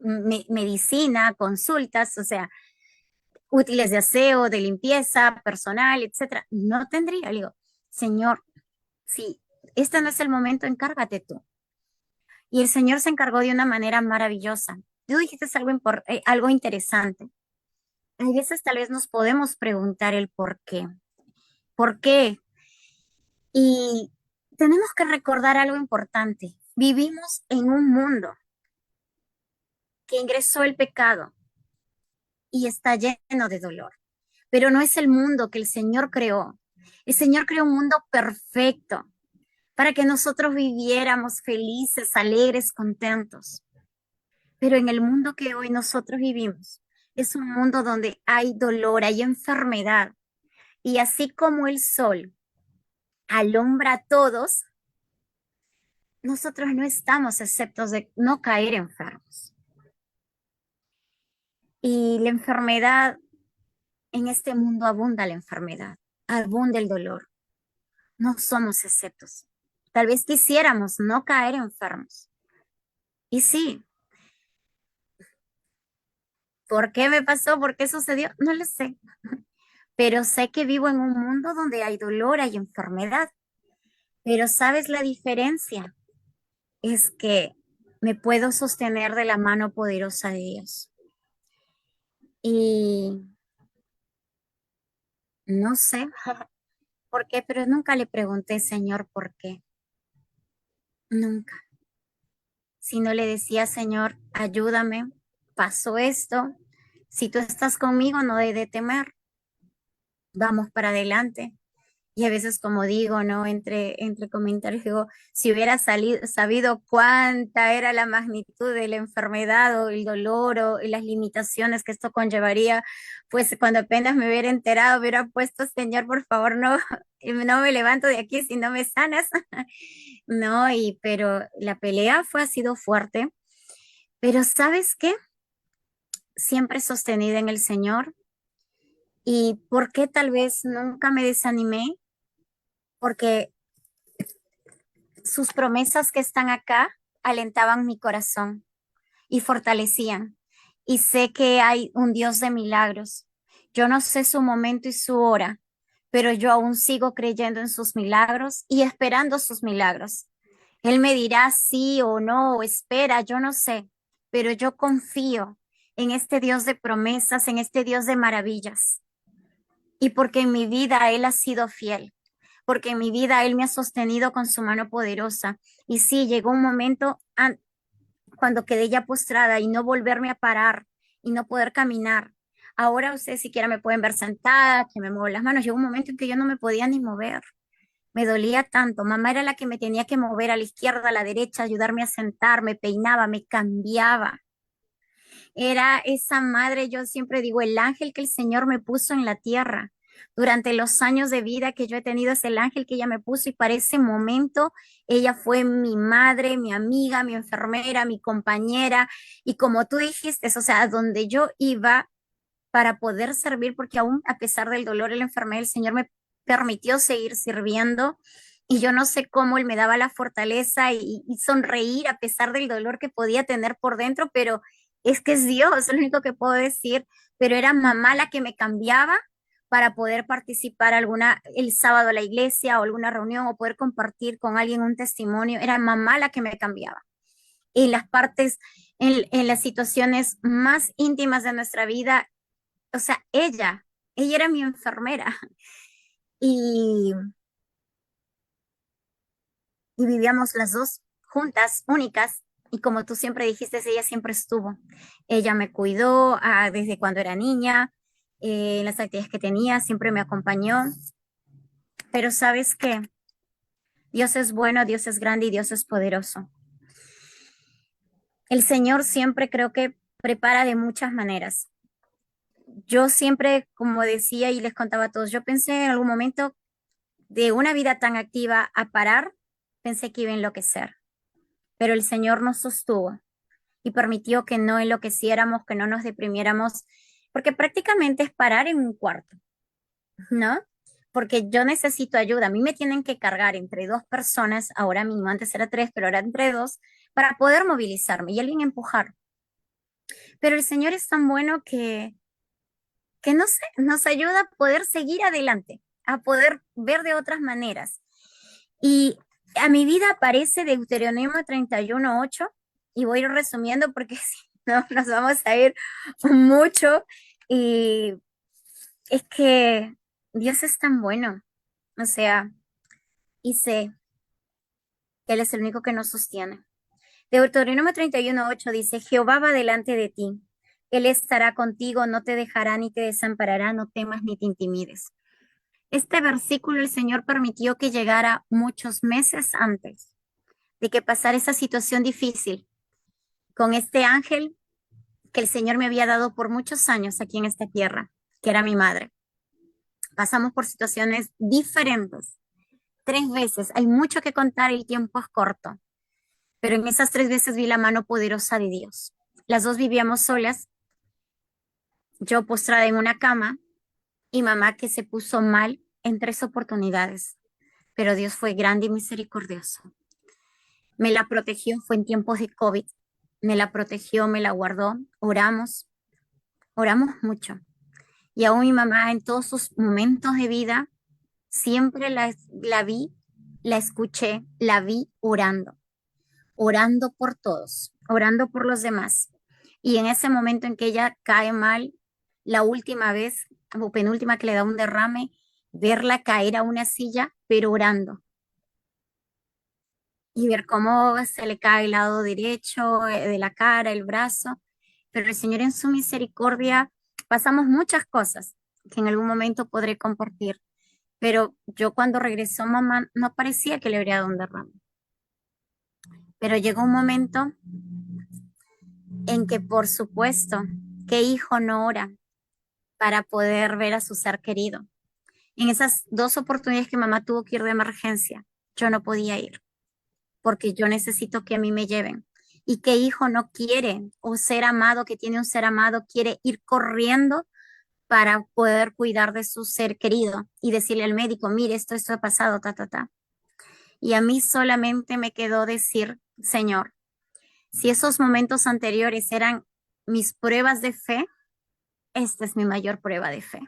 medicina, consultas, o sea, útiles de aseo, de limpieza, personal, etcétera. No tendría, le digo, Señor, si este no es el momento, encárgate tú. Y el Señor se encargó de una manera maravillosa. Tú dijiste algo interesante. Hay veces tal vez nos podemos preguntar el por qué. ¿Por qué? Y tenemos que recordar algo importante. Vivimos en un mundo que ingresó el pecado y está lleno de dolor, pero no es el mundo que el Señor creó. El Señor creó un mundo perfecto para que nosotros viviéramos felices, alegres, contentos. Pero en el mundo que hoy nosotros vivimos, es un mundo donde hay dolor, hay enfermedad. Y así como el sol alumbra a todos, nosotros no estamos exceptos de no caer enfermos. Y la enfermedad, en este mundo abunda la enfermedad, abunda el dolor. No somos exceptos. Tal vez quisiéramos no caer enfermos. Y sí, ¿por qué me pasó? ¿Por qué sucedió? No lo sé. Pero sé que vivo en un mundo donde hay dolor, hay enfermedad. Pero ¿sabes la diferencia? Es que me puedo sostener de la mano poderosa de Dios. Y no sé por qué, pero nunca le pregunté, Señor, ¿por qué? Nunca. Si no le decía, Señor, ayúdame, pasó esto. Si tú estás conmigo, no he de temer. Vamos para adelante. Y a veces, como digo, ¿no? Entre comentarios, digo, si hubiera sabido cuánta era la magnitud de la enfermedad o el dolor o y las limitaciones que esto conllevaría, pues cuando apenas me hubiera enterado, hubiera puesto, Señor, por favor, no, no me levanto de aquí si no me sanas. No, pero la pelea ha sido fuerte, pero ¿sabes qué? Siempre sostenida en el Señor. ¿Y por qué tal vez nunca me desanimé? Porque sus promesas que están acá alentaban mi corazón y fortalecían. Y sé que hay un Dios de milagros. Yo no sé su momento y su hora, pero yo aún sigo creyendo en sus milagros y esperando sus milagros. Él me dirá sí o no, o espera, yo no sé, pero yo confío en este Dios de promesas, en este Dios de maravillas. Y porque en mi vida Él ha sido fiel, porque en mi vida Él me ha sostenido con su mano poderosa. Y sí, llegó un momento cuando quedé ya postrada y no volverme a parar y no poder caminar. Ahora ustedes siquiera me pueden ver sentada, que me muevo las manos. Llegó un momento en que yo no me podía ni mover. Me dolía tanto. Mamá era la que me tenía que mover a la izquierda, a la derecha, ayudarme a sentar, me peinaba, me cambiaba. Era esa madre, yo siempre digo, el ángel que el Señor me puso en la tierra. Durante los años de vida que yo he tenido, es el ángel que ella me puso y para ese momento ella fue mi madre, mi amiga, mi enfermera, mi compañera. Y como tú dijiste, o sea, donde yo iba para poder servir, porque aún a pesar del dolor y la enfermedad, el Señor me permitió seguir sirviendo. Y yo no sé cómo Él me daba la fortaleza y sonreír a pesar del dolor que podía tener por dentro, pero es que es Dios, es lo único que puedo decir. Pero era mamá la que me cambiaba para poder participar el sábado a la iglesia o alguna reunión o poder compartir con alguien un testimonio. Era mamá la que me cambiaba. En las partes, en las situaciones más íntimas de nuestra vida, o sea, ella era mi enfermera y, y vivíamos las dos juntas, únicas. Y como tú siempre dijiste, ella siempre estuvo. Ella me cuidó desde cuando era niña, en las actividades que tenía, siempre me acompañó. Pero sabes que Dios es bueno, Dios es grande y Dios es poderoso. El Señor siempre creo que prepara de muchas maneras. Yo siempre, como decía y les contaba a todos, yo pensé en algún momento de una vida tan activa a parar, pensé que iba a enloquecer, pero el Señor nos sostuvo y permitió que no enloqueciéramos, que no nos deprimiéramos, porque prácticamente es parar en un cuarto, ¿no? Porque yo necesito ayuda. A mí me tienen que cargar entre dos personas, ahora mismo, antes era tres, pero ahora entre dos, para poder movilizarme y alguien empujar. Pero el Señor es tan bueno que no sé, nos ayuda a poder seguir adelante, a poder ver de otras maneras. Y a mi vida aparece Deuteronomio 31:8 y voy a ir resumiendo porque si no nos vamos a ir mucho y es que Dios es tan bueno, o sea, y sé que Él es el único que nos sostiene. Deuteronomio 31:8 dice, Jehová va delante de ti, Él estará contigo, no te dejará ni te desamparará, no temas ni te intimides. Este versículo el Señor permitió que llegara muchos meses antes de que pasara esa situación difícil con este ángel que el Señor me había dado por muchos años aquí en esta tierra, que era mi madre. Pasamos por situaciones diferentes, 3 veces. Hay mucho que contar, el tiempo es corto, pero en esas 3 veces vi la mano poderosa de Dios. Las dos vivíamos solas, yo postrada en una cama y mamá que se puso mal en 3 oportunidades. pero Dios fue grande y misericordioso. Me la protegió, fue en tiempos de COVID. Me la protegió, me la guardó. Oramos mucho. Y aún mi mamá en todos sus momentos de vida, siempre la vi, la escuché, la vi orando, orando por todos, orando por los demás. Y en ese momento en que ella cae mal, la última vez o penúltima que le da un derrame, verla caer a una silla, pero orando. Y ver cómo se le cae el lado derecho de la cara, el brazo. Pero el Señor en su misericordia pasamos muchas cosas que en algún momento podré compartir. Pero yo cuando regresó mamá no parecía que le habría dado un derrame. Pero llegó un momento en que por supuesto, ¿qué hijo no ora para poder ver a su ser querido? En esas dos oportunidades que mamá tuvo que ir de emergencia, yo no podía ir porque yo necesito que a mí me lleven. ¿Y qué hijo no quiere o ser amado, que tiene un ser amado, quiere ir corriendo para poder cuidar de su ser querido y decirle al médico, mire, esto ha pasado, ta, ta, ta? Y a mí solamente me quedó decir, Señor, si esos momentos anteriores eran mis pruebas de fe, esta es mi mayor prueba de fe,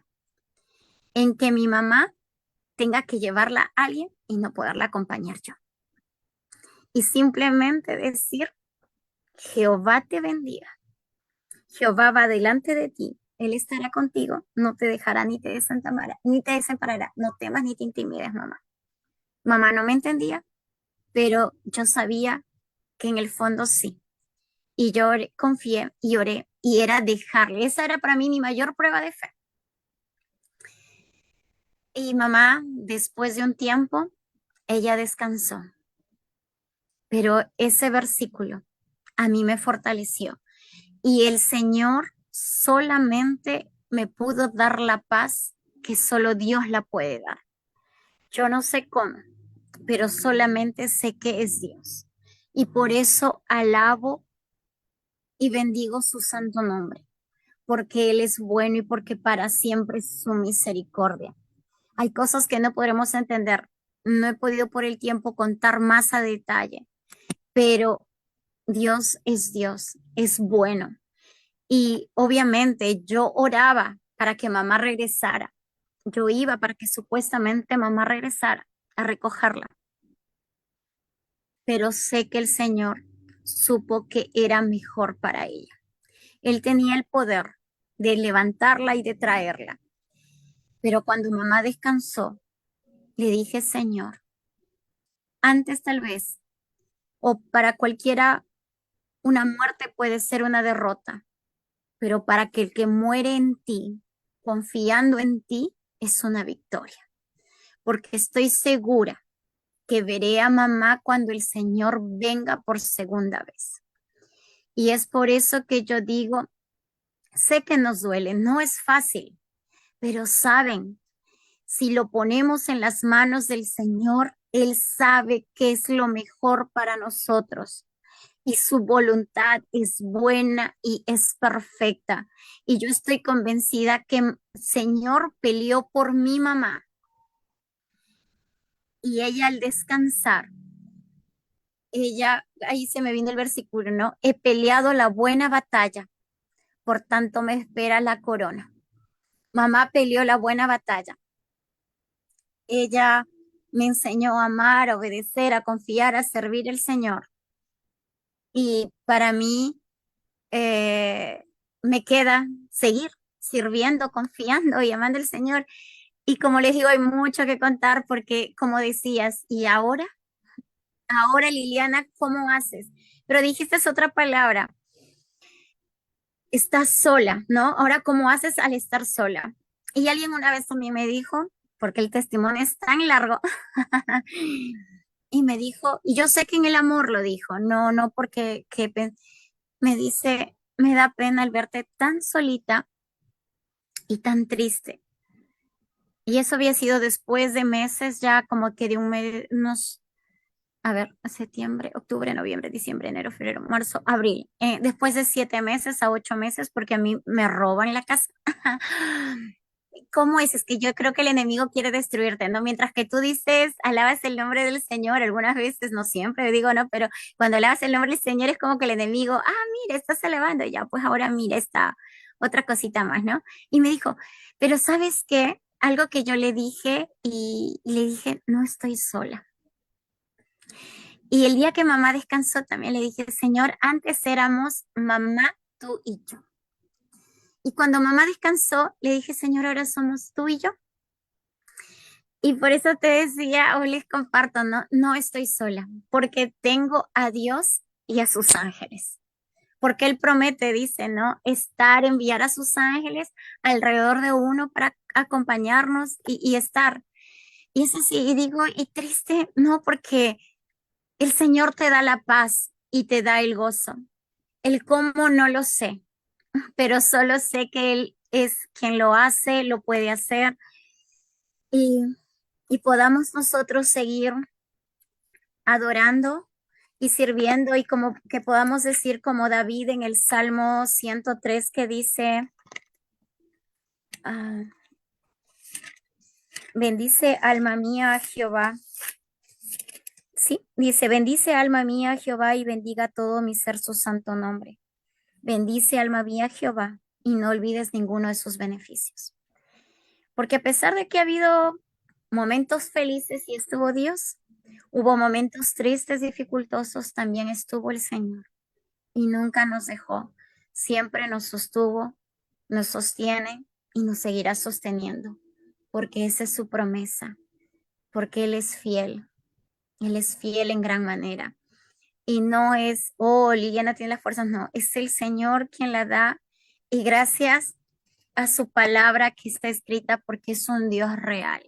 en que mi mamá tenga que llevarla a alguien y no poderla acompañar yo. Y simplemente decir, Jehová te bendiga, Jehová va delante de ti, Él estará contigo, no te dejará ni te desamparará, no temas ni te intimides, mamá. Mamá no me entendía, pero yo sabía que en el fondo sí. Y yo confié y oré y era dejarle. Esa era para mí mi mayor prueba de fe. Y mamá, después de un tiempo, ella descansó. Pero ese versículo a mí me fortaleció. Y el Señor solamente me pudo dar la paz que solo Dios la puede dar. Yo no sé cómo, pero solamente sé que es Dios. Y por eso alabo y bendigo su santo nombre, porque Él es bueno y porque para siempre es su misericordia. Hay cosas que no podremos entender. No he podido por el tiempo contar más a detalle, pero Dios, es bueno. Y obviamente yo oraba para que mamá regresara. Yo iba para que supuestamente mamá regresara a recogerla, pero sé que el Señor supo que era mejor para ella. Él tenía el poder de levantarla y de traerla. Pero cuando mamá descansó, le dije, Señor, antes tal vez, o para cualquiera, una muerte puede ser una derrota, pero para que el que muere en ti, confiando en ti, es una victoria. Porque estoy segura que veré a mamá cuando el Señor venga por segunda vez. Y es por eso que yo digo, sé que nos duele, no es fácil, pero saben, si lo ponemos en las manos del Señor, Él sabe qué es lo mejor para nosotros. Y su voluntad es buena y es perfecta. Y yo estoy convencida que el Señor peleó por mi mamá y ella al descansar, ella, ahí se me vino el versículo, ¿no? He peleado la buena batalla, por tanto me espera la corona. Mamá peleó la buena batalla. Ella me enseñó a amar, a obedecer, a confiar, a servir al Señor. Y para mí eh, me queda seguir sirviendo, confiando y amando al Señor. Y como les digo, hay mucho que contar porque, como decías, y ahora Liliana, ¿cómo haces? Pero dijiste otra palabra, estás sola, ¿no? Ahora, ¿cómo haces al estar sola? Y alguien una vez a mí me dijo, porque el testimonio es tan largo, y me dijo, y yo sé que en el amor lo dijo, no porque me dice, me da pena al verte tan solita y tan triste. Y eso había sido después de meses, ya como que de un mes, unos, a ver, septiembre, octubre, noviembre, diciembre, enero, febrero, marzo, abril. Después de 7 meses a 8 meses, porque a mí me roban la casa. ¿cómo es? Es que yo creo que el enemigo quiere destruirte, ¿no? Mientras que tú dices, alabas el nombre del Señor, algunas veces, no siempre digo, no, pero cuando alabas el nombre del Señor es como que el enemigo, mira, estás alabando, ya, pues ahora mira esta otra cosita más, ¿no? Y me dijo, pero ¿sabes qué? Algo que yo le dije y le dije, no estoy sola. Y el día que mamá descansó también le dije, Señor, antes éramos mamá, tú y yo. Y cuando mamá descansó, le dije, Señor, ahora somos tú y yo. Y por eso te decía, hoy les comparto, no, no estoy sola, porque tengo a Dios y a sus ángeles. Porque Él promete, dice, ¿no? Enviar a sus ángeles alrededor de uno para acompañarnos y estar. Y es así, y digo, y triste, no, porque el Señor te da la paz y te da el gozo. El cómo no lo sé, pero solo sé que Él es quien lo hace, lo puede hacer y, y podamos nosotros seguir adorando y sirviendo y como que podamos decir como David en el Salmo 103 que dice, ah, bendice alma mía a Jehová. Sí, dice, bendice alma mía a Jehová y bendiga todo mi ser su santo nombre. Bendice alma mía a Jehová y no olvides ninguno de sus beneficios. Porque a pesar de que ha habido momentos felices y estuvo Dios, hubo momentos tristes, dificultosos, también estuvo el Señor y nunca nos dejó. Siempre nos sostuvo, nos sostiene y nos seguirá sosteniendo, porque esa es su promesa, porque Él es fiel en gran manera. Y no es, oh, Liliana tiene las fuerzas, no, es el Señor quien la da y gracias a su palabra que está escrita porque es un Dios real.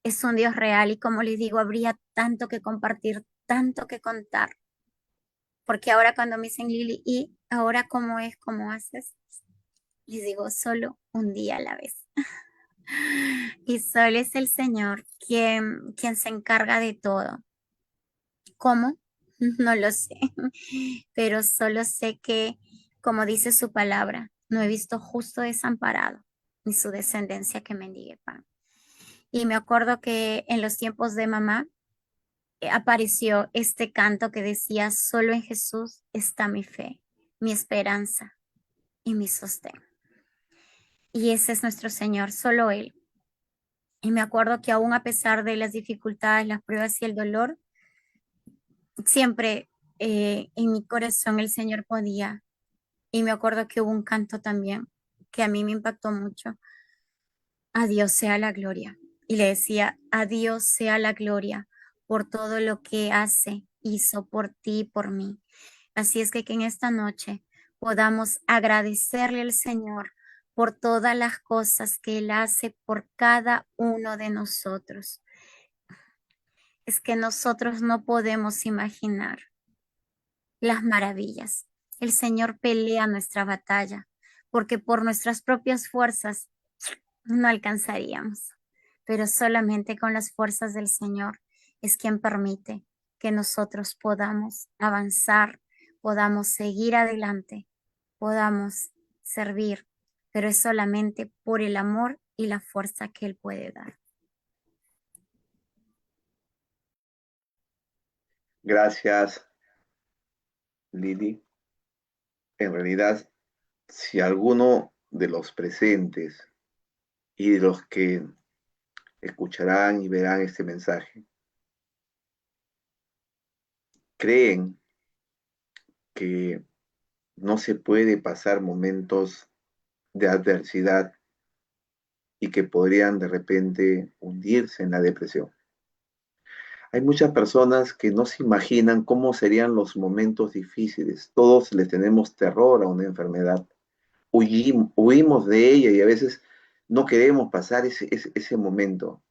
Es un Dios real y como les digo, habría tanto que compartir, tanto que contar. Porque ahora cuando me dicen Lili, ¿y ahora cómo es, cómo haces? Les digo, solo un día a la vez. Y solo es el Señor quien se encarga de todo. ¿Cómo? No lo sé, pero solo sé que, como dice su palabra, no he visto justo desamparado, ni su descendencia que mendigue pan. Y me acuerdo que en los tiempos de mamá apareció este canto que decía, solo en Jesús está mi fe, mi esperanza y mi sostén. Y ese es nuestro Señor, solo Él. Y me acuerdo que aún a pesar de las dificultades, las pruebas y el dolor, siempre en mi corazón el Señor podía. Y me acuerdo que hubo un canto también que a mí me impactó mucho. A Dios sea la gloria. Y le decía, a Dios sea la gloria por todo lo que hace, hizo por ti y por mí. Así es que en esta noche podamos agradecerle al Señor por todas las cosas que Él hace por cada uno de nosotros. Es que nosotros no podemos imaginar las maravillas. El Señor pelea nuestra batalla, porque por nuestras propias fuerzas no alcanzaríamos, pero solamente con las fuerzas del Señor es quien permite que nosotros podamos avanzar, podamos seguir adelante, podamos servir, pero es solamente por el amor y la fuerza que Él puede dar. Gracias, Lili. En realidad, si alguno de los presentes y de los que escucharán y verán este mensaje creen que no se puede pasar momentos de adversidad y que podrían de repente hundirse en la depresión. Hay muchas personas que no se imaginan cómo serían los momentos difíciles. Todos les tenemos terror a una enfermedad. Huimos de ella y a veces no queremos pasar ese momento.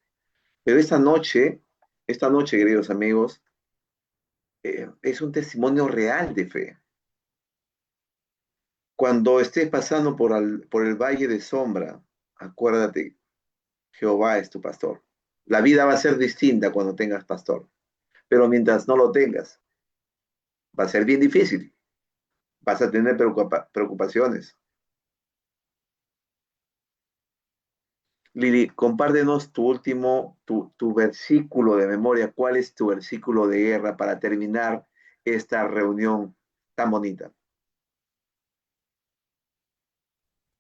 Pero esta noche, queridos amigos, es un testimonio real de fe. Cuando estés pasando por el valle de sombra, acuérdate, Jehová es tu pastor. La vida va a ser distinta cuando tengas pastor, pero mientras no lo tengas, va a ser bien difícil. Vas a tener preocupaciones. Lili, compártenos tu versículo de memoria. ¿Cuál es tu versículo de guerra para terminar esta reunión tan bonita?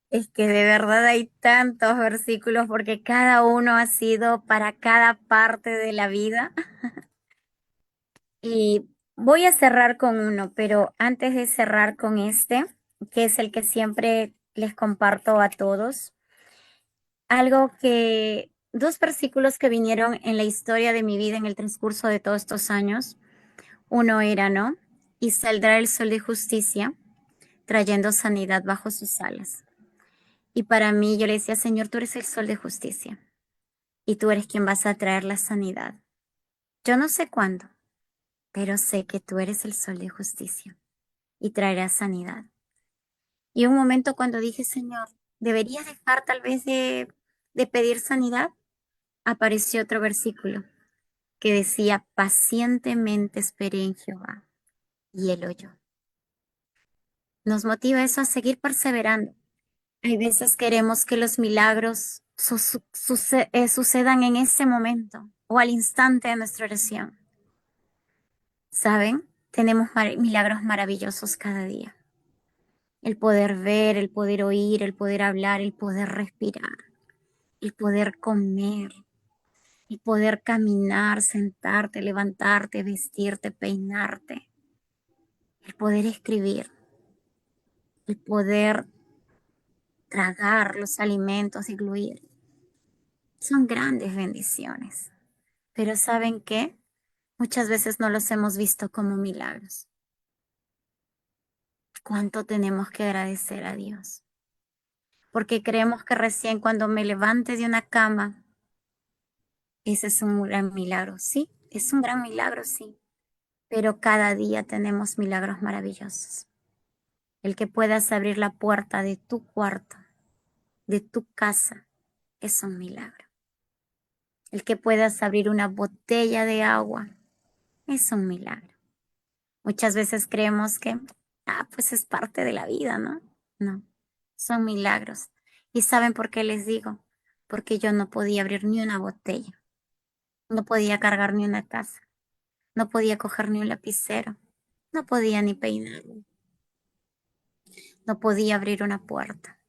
Es que de verdad hay tantos versículos porque cada uno ha sido para cada parte de la vida. Y voy a cerrar con uno, pero antes de cerrar con este, que es el que siempre les comparto a todos, dos versículos que vinieron en la historia de mi vida en el transcurso de todos estos años. Uno era, ¿no? Y saldrá el sol de justicia, trayendo sanidad bajo sus alas. Y para mí yo le decía, Señor, tú eres el sol de justicia y tú eres quien vas a traer la sanidad. Yo no sé cuándo, pero sé que tú eres el sol de justicia y traerás sanidad. Y un momento cuando dije, Señor, ¿debería dejar tal vez de pedir sanidad? Apareció otro versículo que decía, pacientemente esperé en Jehová y él oyó. Nos motiva eso a seguir perseverando. Hay veces queremos que los milagros sucedan en ese momento o al instante de nuestra oración. ¿Saben? Tenemos milagros maravillosos cada día. El poder ver, el poder oír, el poder hablar, el poder respirar, el poder comer, el poder caminar, sentarte, levantarte, vestirte, peinarte, el poder escribir, el poder tragar los alimentos y gluir. Son grandes bendiciones. Pero ¿saben qué? Muchas veces no los hemos visto como milagros. ¿Cuánto tenemos que agradecer a Dios? Porque creemos que recién cuando me levante de una cama, ese es un gran milagro. Sí, es un gran milagro, sí. Pero cada día tenemos milagros maravillosos. El que puedas abrir la puerta de tu cuarto, de tu casa, es un milagro. El que puedas abrir una botella de agua, es un milagro. Muchas veces creemos que, pues es parte de la vida, ¿no? No, son milagros. ¿Y saben por qué les digo? Porque yo no podía abrir ni una botella, no podía cargar ni una taza, no podía coger ni un lapicero, no podía ni peinarme, no podía abrir una puerta.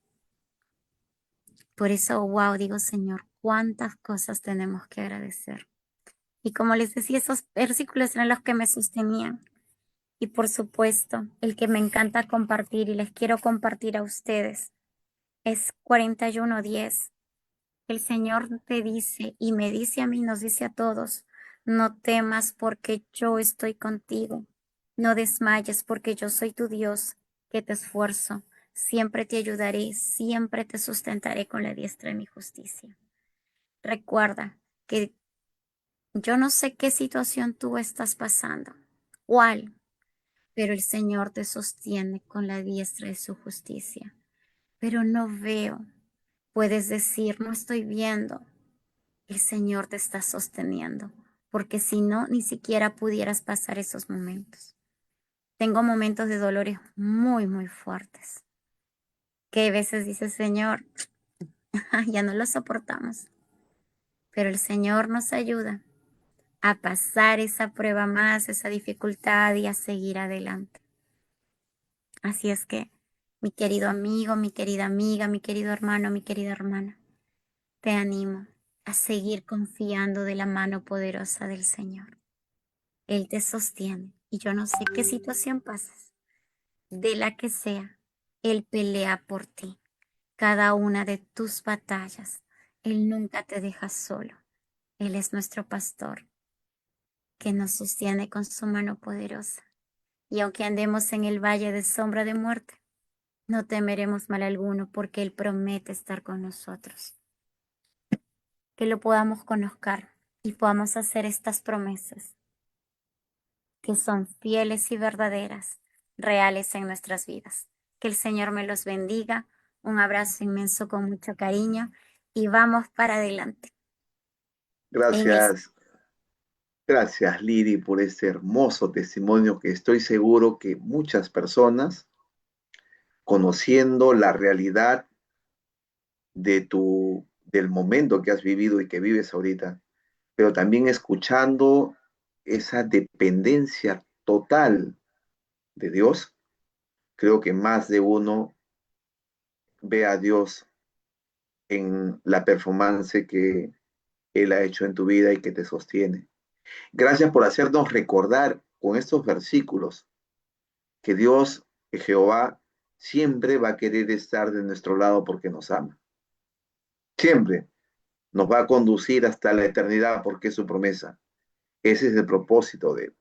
Por eso, wow, digo, Señor, cuántas cosas tenemos que agradecer. Y como les decía, esos versículos eran los que me sostenían. Y por supuesto, el que me encanta compartir y les quiero compartir a ustedes es 41:10. El Señor te dice y me dice a mí, nos dice a todos, no temas porque yo estoy contigo. No desmayes porque yo soy tu Dios, que te esfuerzo. Siempre te ayudaré, siempre te sustentaré con la diestra de mi justicia. Recuerda que yo no sé qué situación tú estás pasando, cuál, pero el Señor te sostiene con la diestra de su justicia. Pero no veo. Puedes decir, no estoy viendo. El Señor te está sosteniendo, porque si no, ni siquiera pudieras pasar esos momentos. Tengo momentos de dolores muy, muy fuertes, que a veces dice, Señor, ya no lo soportamos, pero el Señor nos ayuda a pasar esa prueba más, esa dificultad y a seguir adelante. Así es que, mi querido amigo, mi querida amiga, mi querido hermano, mi querida hermana, te animo a seguir confiando de la mano poderosa del Señor. Él te sostiene y yo no sé qué situación pasas, de la que sea, Él pelea por ti. Cada una de tus batallas, Él nunca te deja solo. Él es nuestro pastor que nos sostiene con su mano poderosa. Y aunque andemos en el valle de sombra de muerte, no temeremos mal alguno porque Él promete estar con nosotros. Que lo podamos conocer y podamos hacer estas promesas que son fieles y verdaderas, reales en nuestras vidas. Que el Señor me los bendiga. Un abrazo inmenso con mucho cariño y vamos para adelante. En el Gracias, gracias Lili por este hermoso testimonio que estoy seguro que muchas personas, conociendo la realidad de del momento que has vivido y que vives ahorita, pero también escuchando esa dependencia total de Dios, creo que más de uno ve a Dios en la performance que Él ha hecho en tu vida y que te sostiene. Gracias por hacernos recordar con estos versículos que Dios, que Jehová, siempre va a querer estar de nuestro lado porque nos ama. Siempre nos va a conducir hasta la eternidad porque es su promesa. Ese es el propósito de Él.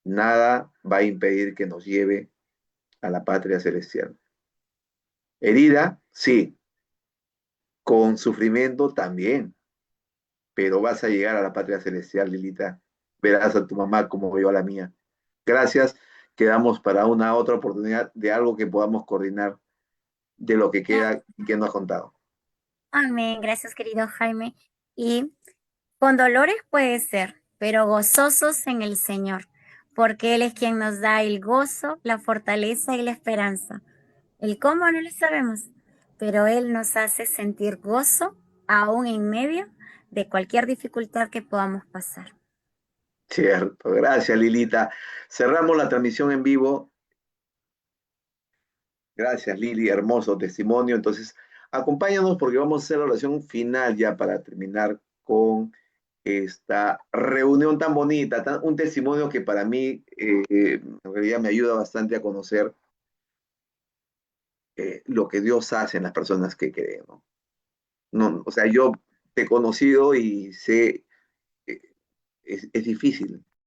Nada va a impedir que nos lleve a la patria celestial. Herida, sí. Con sufrimiento también. Pero vas a llegar a la patria celestial, Lilita. Verás a tu mamá como veo a la mía. Gracias. Quedamos para una otra oportunidad de algo que podamos coordinar de lo que Claro. queda y que no has contado. Amén, gracias querido Jaime. Y con dolores puede ser, pero gozosos en el Señor, porque Él es quien nos da el gozo, la fortaleza y la esperanza. El cómo no lo sabemos, pero Él nos hace sentir gozo aún en medio de cualquier dificultad que podamos pasar. Cierto. Gracias, Lilita. Cerramos la transmisión en vivo. Gracias, Lili. Hermoso testimonio. Entonces, acompáñanos porque vamos a hacer la oración final ya para terminar con esta reunión tan bonita, un testimonio que para mí en realidad me ayuda bastante a conocer lo que Dios hace en las personas que creen, ¿no? No, o sea, yo te he conocido y sé, eh, es difícil,